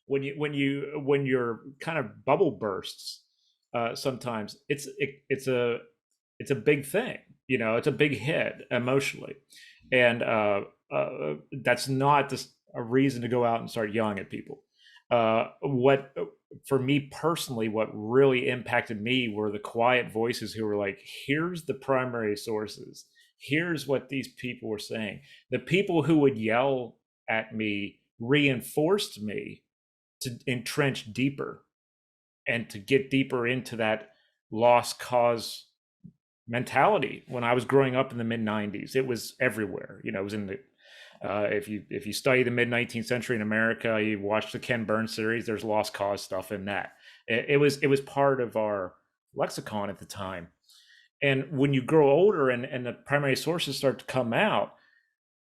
when your kind of bubble bursts, sometimes it's a big thing, it's a big hit emotionally, and that's not just a reason to go out and start yelling at people. What for me personally, what really impacted me were the quiet voices who were like, here's the primary sources, here's what these people were saying. The people who would yell at me reinforced me to entrench deeper and to get deeper into that lost cause mentality. When I was growing up in the mid-90s, it was everywhere. It was in the if you study the mid-19th century in America, you watch the Ken Burns series, there's lost cause stuff in that. It was part of our lexicon at the time. And when you grow older and the primary sources start to come out,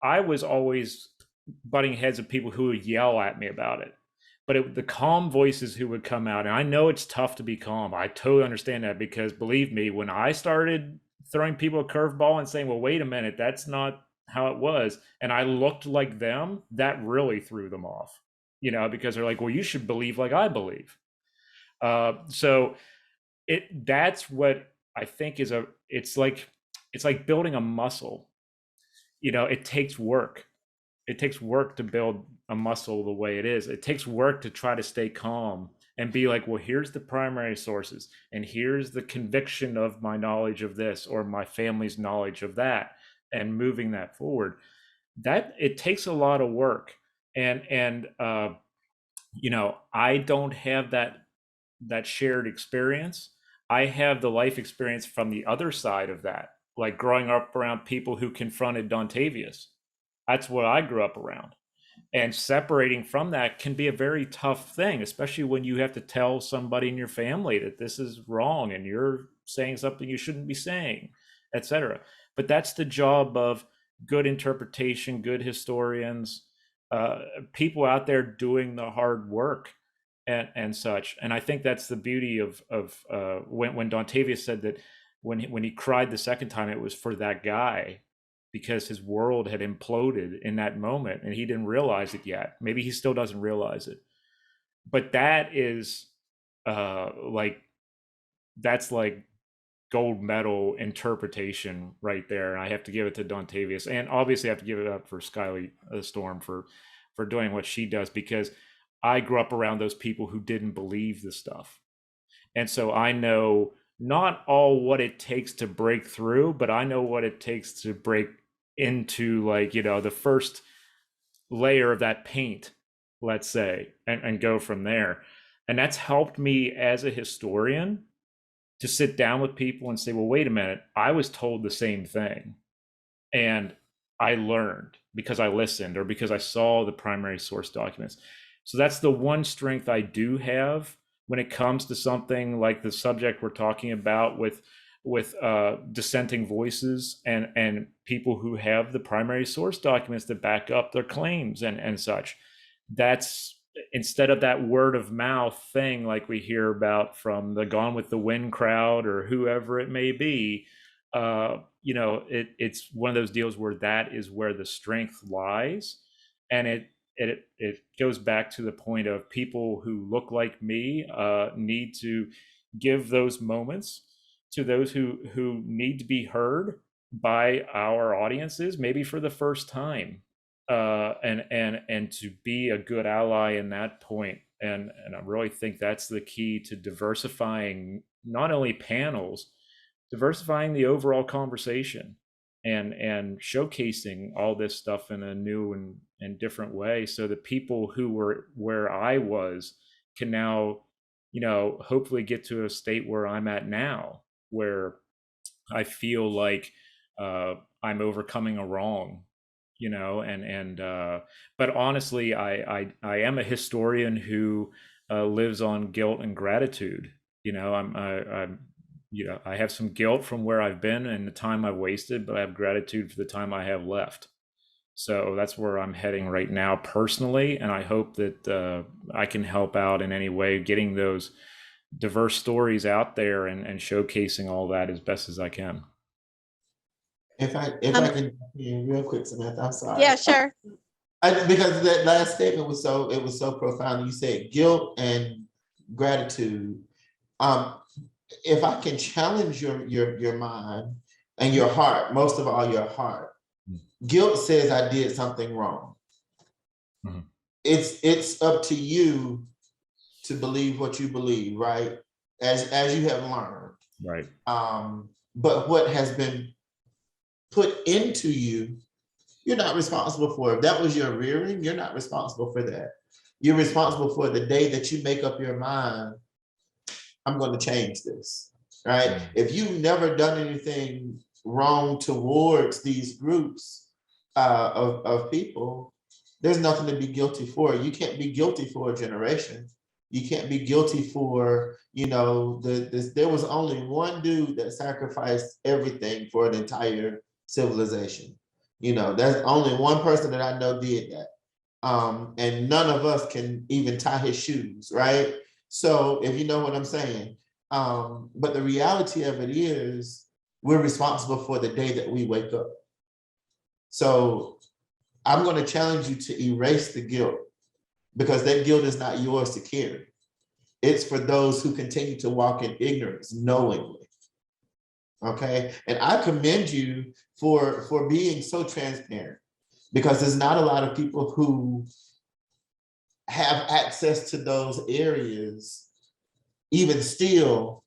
I was always butting heads with people who would yell at me about it. But the calm voices who would come out, and I know it's tough to be calm. I totally understand that, because believe me, when I started throwing people a curveball and saying, well, wait a minute, that's not how it was, and I looked like them, that really threw them off, because they're like, well, you should believe like I believe. So that's what I think it's like building a muscle. It takes work. It takes work to build a muscle the way it is. It takes work to try to stay calm and be like, well, here's the primary sources, and here's the conviction of my knowledge of this or my family's knowledge of that, and moving that forward. That it takes a lot of work. And I don't have that shared experience. I have the life experience from the other side of that, like growing up around people who confronted Dontavius. That's what I grew up around. And separating from that can be a very tough thing, especially when you have to tell somebody in your family that this is wrong and you're saying something you shouldn't be saying, etc. But that's the job of good interpretation, good historians, people out there doing the hard work and such. And I think that's the beauty of when Dontavius said that when he cried the second time, it was for that guy, because his world had imploded in that moment and he didn't realize it yet. Maybe he still doesn't realize it. But that is that's like gold medal interpretation right there. And I have to give it to Dontavius, and obviously I have to give it up for Skylee-Storm for doing what she does, because I grew up around those people who didn't believe the stuff. And so I know not all what it takes to break through, but I know what it takes to break into, like, you know, the first layer of that paint, let's say, and go from there. And that's helped me as a historian to sit down with people and say, well, wait a minute, I was told the same thing. And I learned because I listened or because I saw the primary source documents. So that's the one strength I do have when it comes to something like the subject we're talking about with dissenting voices and people who have the primary source documents that back up their claims and such. That's, instead of that word of mouth thing like we hear about from the Gone with the Wind crowd or whoever it may be, you know, it's one of those deals where that is where the strength lies. And it goes back to the point of people who look like me need to give those moments to those who need to be heard by our audiences, maybe for the first time, and to be a good ally in that point. And I really think that's the key to diversifying not only panels, diversifying the overall conversation and showcasing all this stuff in a new and different way, so that people who were where I was can now, you know, hopefully get to a state where I'm at now, where I feel like I'm overcoming a wrong, you know, but honestly, I am a historian who lives on guilt and gratitude. You know, I'm you know, I have some guilt from where I've been and the time I've wasted, but I have gratitude for the time I have left. So that's where I'm heading right now personally. And I hope that I can help out in any way, getting those diverse stories out there and showcasing all that as best as I can. If I can jump in real quick, Samantha, I'm sorry. Yeah, sure. Because that last statement was so profound. You said guilt and gratitude. If I can challenge your mind and your heart, most of all your heart, guilt says I did something wrong. Mm-hmm. It's up to you to believe what you believe, right? As you have learned. Right. But what has been put into you, you're not responsible for. If that was your rearing, you're not responsible for that. You're responsible for the day that you make up your mind, I'm going to change this, right? Mm-hmm. If you've never done anything wrong towards these groups of people, there's nothing to be guilty for. You can't be guilty for a generation. You can't be guilty for, you know, there was only one dude that sacrificed everything for an entire civilization. You know, there's only one person that I know did that. And none of us can even tie his shoes, right? So if you know what I'm saying. But the reality of it is we're responsible for the day that we wake up. So I'm going to challenge you to erase the guilt, because that guilt is not yours to carry. It's for those who continue to walk in ignorance knowingly. Okay. And I commend you for being so transparent, because there's not a lot of people who have access to those areas, even still,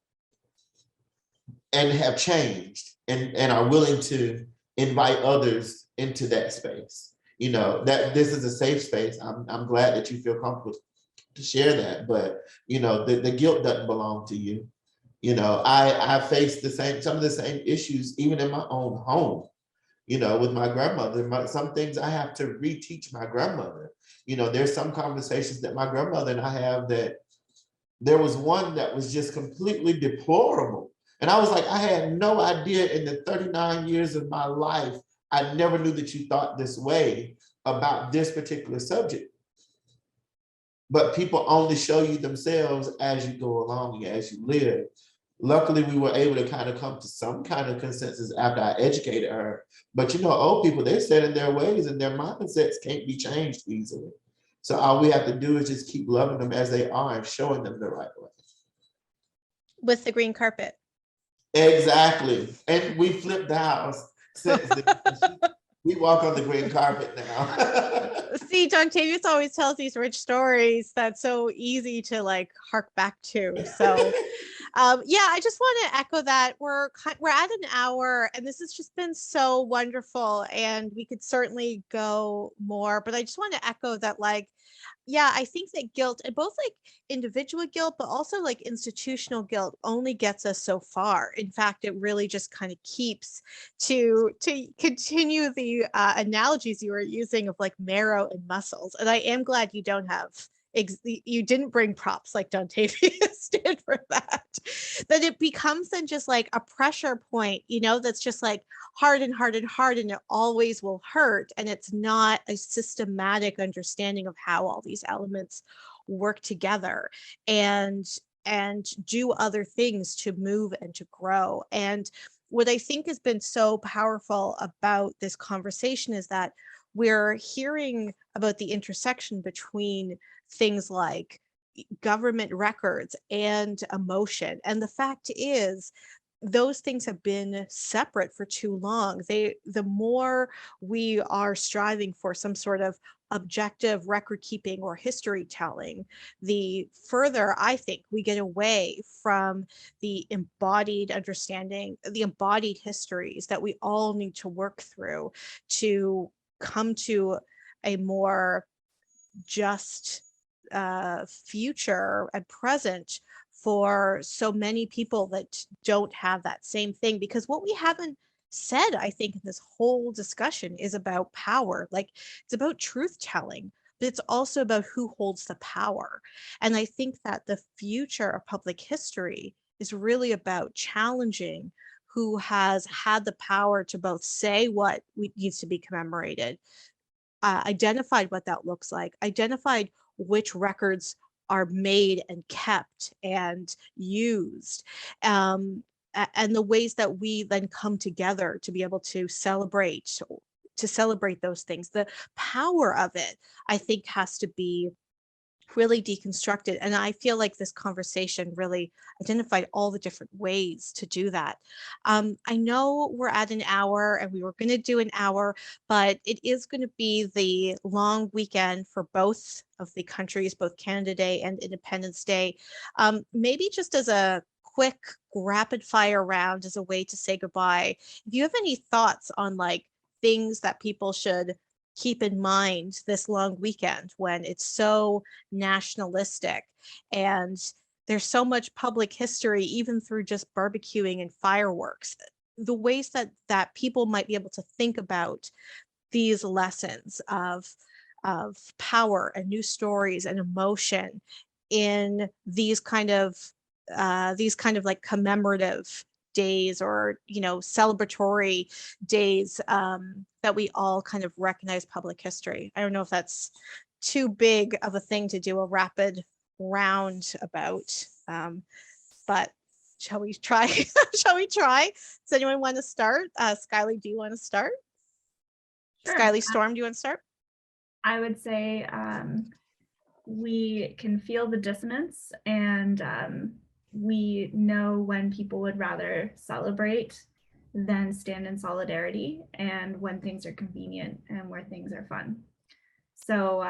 and have changed and are willing to invite others into that space. You know, that this is a safe space. I'm glad that you feel comfortable to share that, but you know, the guilt doesn't belong to you. You know, I faced some of the same issues even in my own home, you know, with my grandmother. Some things I have to reteach my grandmother. You know, there's some conversations that my grandmother and I have that there was one that was just completely deplorable. And I was like, I had no idea in the 39 years of my life, I never knew that you thought this way about this particular subject. But people only show you themselves as you go along, as you live. Luckily, we were able to kind of come to some kind of consensus after I educated her. But you know, old people, they're set in their ways and their mindsets can't be changed easily. So all we have to do is just keep loving them as they are and showing them the right way. With the green carpet. Exactly. And we flipped the house since then. We walk on the green carpet now. See, Dontavius always tells these rich stories that's so easy to like hark back to. So yeah, I just want to echo that we're at an hour, and this has just been so wonderful, and we could certainly go more. But I just want to echo that, like, yeah, I think that guilt, and both like individual guilt, but also like institutional guilt, only gets us so far. In fact, it really just kind of keeps to continue the analogies you were using of like marrow and muscles. And I am glad you don't have you didn't bring props like Dontavius did for that. That it becomes then just like a pressure point, you know, that's just like hard and hard and hard, and it always will hurt. And it's not a systematic understanding of how all these elements work together and do other things to move and to grow. And what I think has been so powerful about this conversation is that we're hearing about the intersection between things like government records and emotion. And the fact is, those things have been separate for too long. The more we are striving for some sort of objective record keeping or history telling, the further I think we get away from the embodied understanding, the embodied histories that we all need to work through to come to a more just future and present for so many people that don't have that same thing. Because what we haven't said, I think, in this whole discussion is about power. Like, it's about truth telling, but it's also about who holds the power. And I think that the future of public history is really about challenging who has had the power to both say what needs to be commemorated, identified what that looks like, identified which records are made and kept and used, and the ways that we then come together to be able to celebrate those things. The power of it, I think, has to be really deconstructed. And I feel like this conversation really identified all the different ways to do that. I know we're at an hour and we were going to do an hour, but it is going to be the long weekend for both of the countries, both Canada Day and Independence Day. Maybe just as a quick rapid fire round as a way to say goodbye, if you have any thoughts on like things that people should keep in mind this long weekend when it's so nationalistic and there's so much public history, even through just barbecuing and fireworks, the ways that people might be able to think about these lessons of power and new stories and emotion in these kind of like commemorative days, or celebratory days that we all kind of recognize public history. I don't know if that's too big of a thing to do a rapid round about, but shall we try? Shall we try? Does anyone want to start? Skylee, do you want to start? Sure. Skylee-Storm, do you want to start? I would say we can feel the dissonance, and we know when people would rather celebrate than stand in solidarity, and when things are convenient and where things are fun. So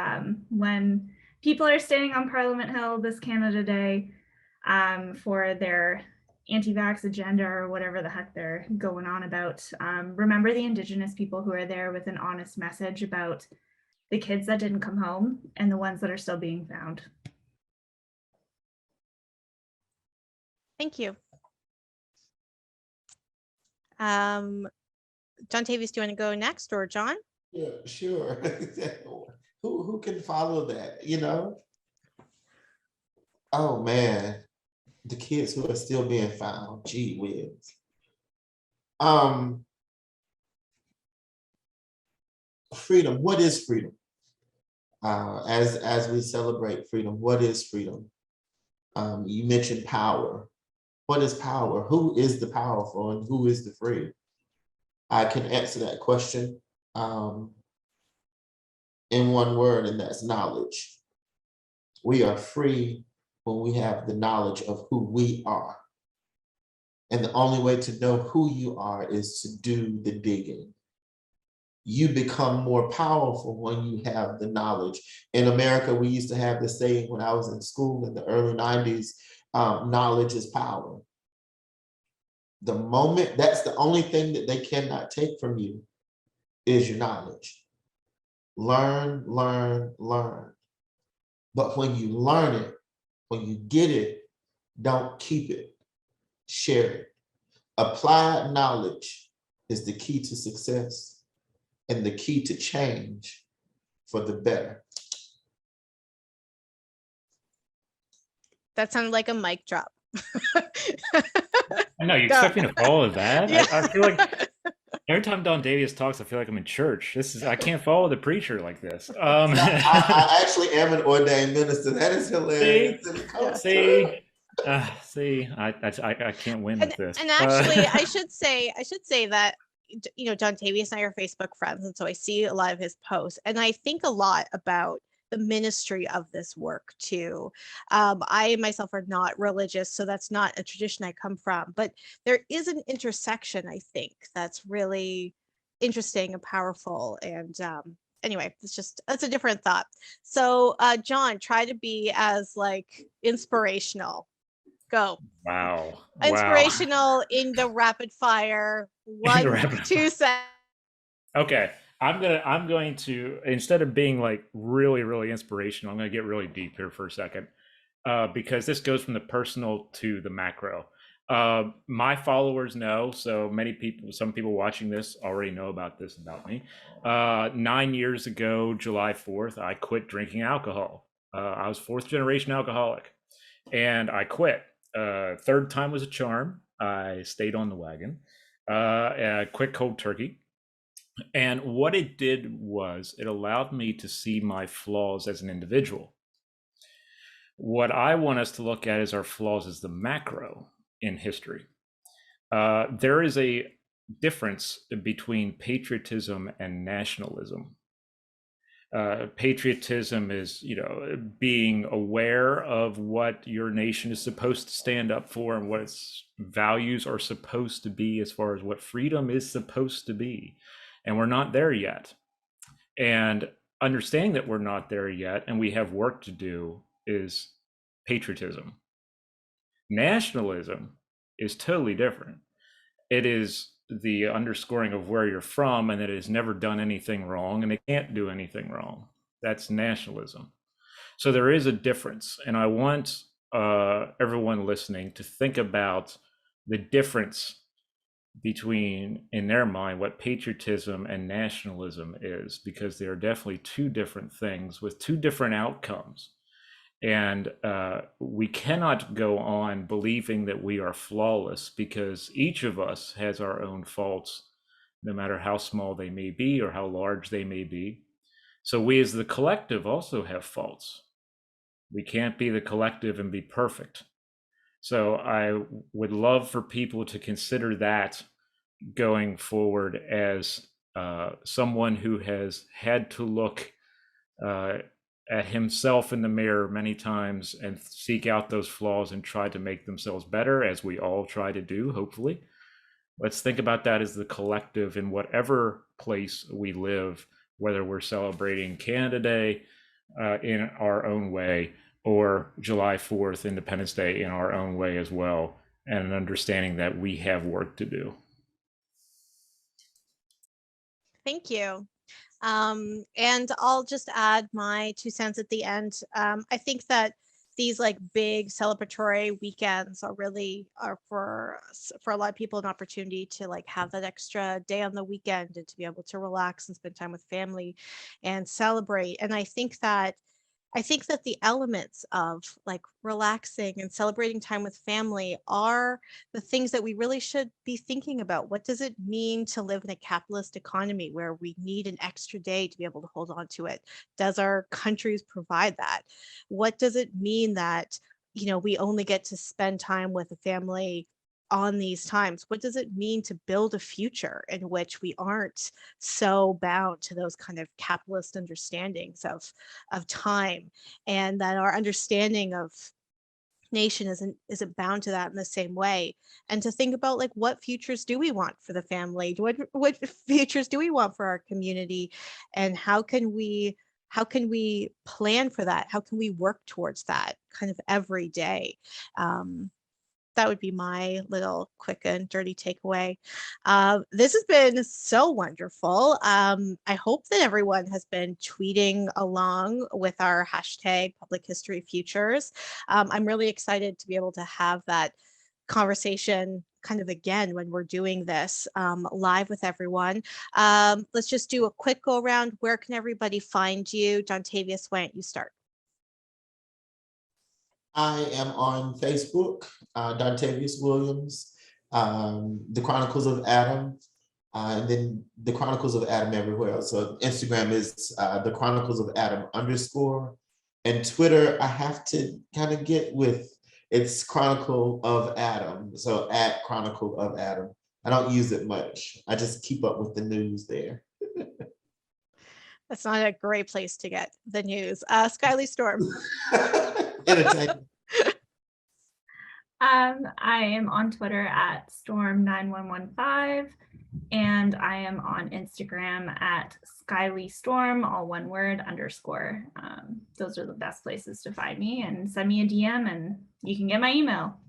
when people are standing on Parliament Hill this Canada Day for their anti-vax agenda or whatever the heck they're going on about, remember the Indigenous people who are there with an honest message about the kids that didn't come home and the ones that are still being found. Thank you. Dontavius, do you want to go next, or John? Yeah, sure. Who can follow that, Oh man, the kids who are still being found, gee whiz. Freedom, what is freedom? As we celebrate freedom, what is freedom? You mentioned power. What is power? Who is the powerful and who is the free? I can answer that question in one word, and that's knowledge. We are free when we have the knowledge of who we are. And the only way to know who you are is to do the digging. You become more powerful when you have the knowledge. In America, we used to have this saying when I was in school in the early 90s, knowledge is power. The moment, that's the only thing that they cannot take from you is your knowledge. Learn, learn, learn. But when you learn it, when you get it, don't keep it, share it. Applied knowledge is the key to success and the key to change for the better. That sounded like a mic drop. I know you Go. expect me to follow that. Yeah. I feel like every time Dontavius talks, I feel like I'm in church. I can't follow the preacher like this. I actually am an ordained minister. That is hilarious. See, I can't win with this. And actually, I should say that, you know, Dontavius and I are Facebook friends, and so I see a lot of his posts, and I think a lot about the ministry of this work too. I myself are not religious, so that's not a tradition I come from, but there is an intersection, I think, that's really interesting and powerful. And anyway, that's a different thought. So John, try to be as like inspirational. Go. Wow. Inspirational in the rapid fire 1 2 seconds. Okay. I'm going to, instead of being like really, really inspirational, I'm going to get really deep here for a second, because this goes from the personal to the macro. My followers know, so some people watching this already know about this about me. 9 years ago, July 4th, I quit drinking alcohol. I was 4th generation alcoholic, and I quit. Third time was a charm. I stayed on the wagon. I quit cold turkey. And what it did was it allowed me to see my flaws as an individual. What I want us to look at is our flaws as the macro in history. There is a difference between patriotism and nationalism. Patriotism is, being aware of what your nation is supposed to stand up for and what its values are supposed to be as far as what freedom is supposed to be. And we're not there yet. And understanding that we're not there yet and we have work to do is patriotism. Nationalism is totally different. It is the underscoring of where you're from and that it has never done anything wrong and it can't do anything wrong. That's nationalism. So there is a difference. And I want everyone listening to think about the difference between, in their mind, what patriotism and nationalism is, because they are definitely two different things with two different outcomes. And we cannot go on believing that we are flawless, because each of us has our own faults, no matter how small they may be or how large they may be. So we as the collective also have faults. We can't be the collective and be perfect. So I would love for people to consider that going forward as someone who has had to look at himself in the mirror many times and seek out those flaws and try to make themselves better, as we all try to do, hopefully. Let's think about that as the collective in whatever place we live, whether we're celebrating Canada Day in our own way, or July 4th, Independence Day, in our own way as well, and an understanding that we have work to do. Thank you. And I'll just add my 2 cents at the end. I think that these like big celebratory weekends are for a lot of people an opportunity to like have that extra day on the weekend and to be able to relax and spend time with family and celebrate. And I think that the elements of like relaxing and celebrating time with family are the things that we really should be thinking about. What does it mean to live in a capitalist economy where we need an extra day to be able to hold on to it? Does our countries provide that? What does it mean that, we only get to spend time with a family on these times? What does it mean to build a future in which we aren't so bound to those kind of capitalist understandings of time, and that our understanding of nation isn't bound to that in the same way, and to think about like what futures do we want for the family, what futures do we want for our community, and how can we plan for that, how can we work towards that kind of every day. That would be my little quick and dirty takeaway. This has been so wonderful. I hope that everyone has been tweeting along with our hashtag Public History Futures. I'm really excited to be able to have that conversation kind of again when we're doing this live with everyone. Let's just do a quick go around. Where can everybody find you? Dontavius, why don't you start? I am on Facebook, Dontavius Williams, the Chronicles of Adam, and then the Chronicles of Adam everywhere. So Instagram is the Chronicles of Adam _. And Twitter, I have to kind of get with, it's Chronicle of Adam. So at Chronicle of Adam. I don't use it much. I just keep up with the news there. That's not a great place to get the news. Skylee-Storm. Entertainment. I am on Twitter at Storm9115, and I am on Instagram at Skylee-Storm, all one word, _. Those are the best places to find me, and send me a DM and you can get my email.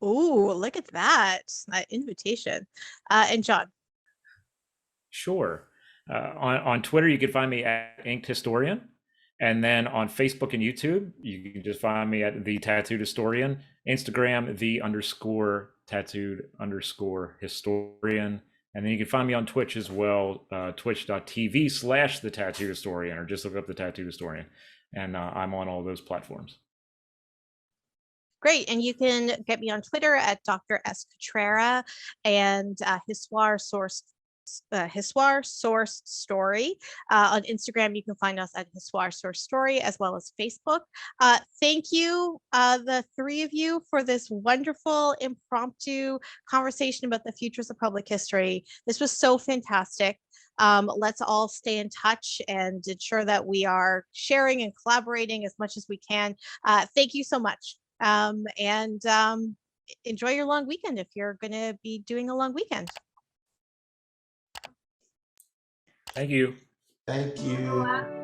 Oh, look at that invitation. And John. Sure. On Twitter, you can find me at Inked Historian. And then on Facebook and YouTube, you can just find me at The Tattooed Historian. Instagram, _tattooed_historian. And then you can find me on Twitch as well, twitch.tv/The Tattooed Historian, or just look up The Tattooed Historian. And I'm on all those platforms. Great. And you can get me on Twitter at Dr. S. Cutrara and Histoire Source Story. On Instagram, you can find us at Histoire Source Story, as well as Facebook. Thank you, the three of you, for this wonderful impromptu conversation about the futures of public history. This was so fantastic. Let's all stay in touch and ensure that we are sharing and collaborating as much as we can. Thank you so much. And enjoy your long weekend if you're going to be doing a long weekend. Thank you. Thank you.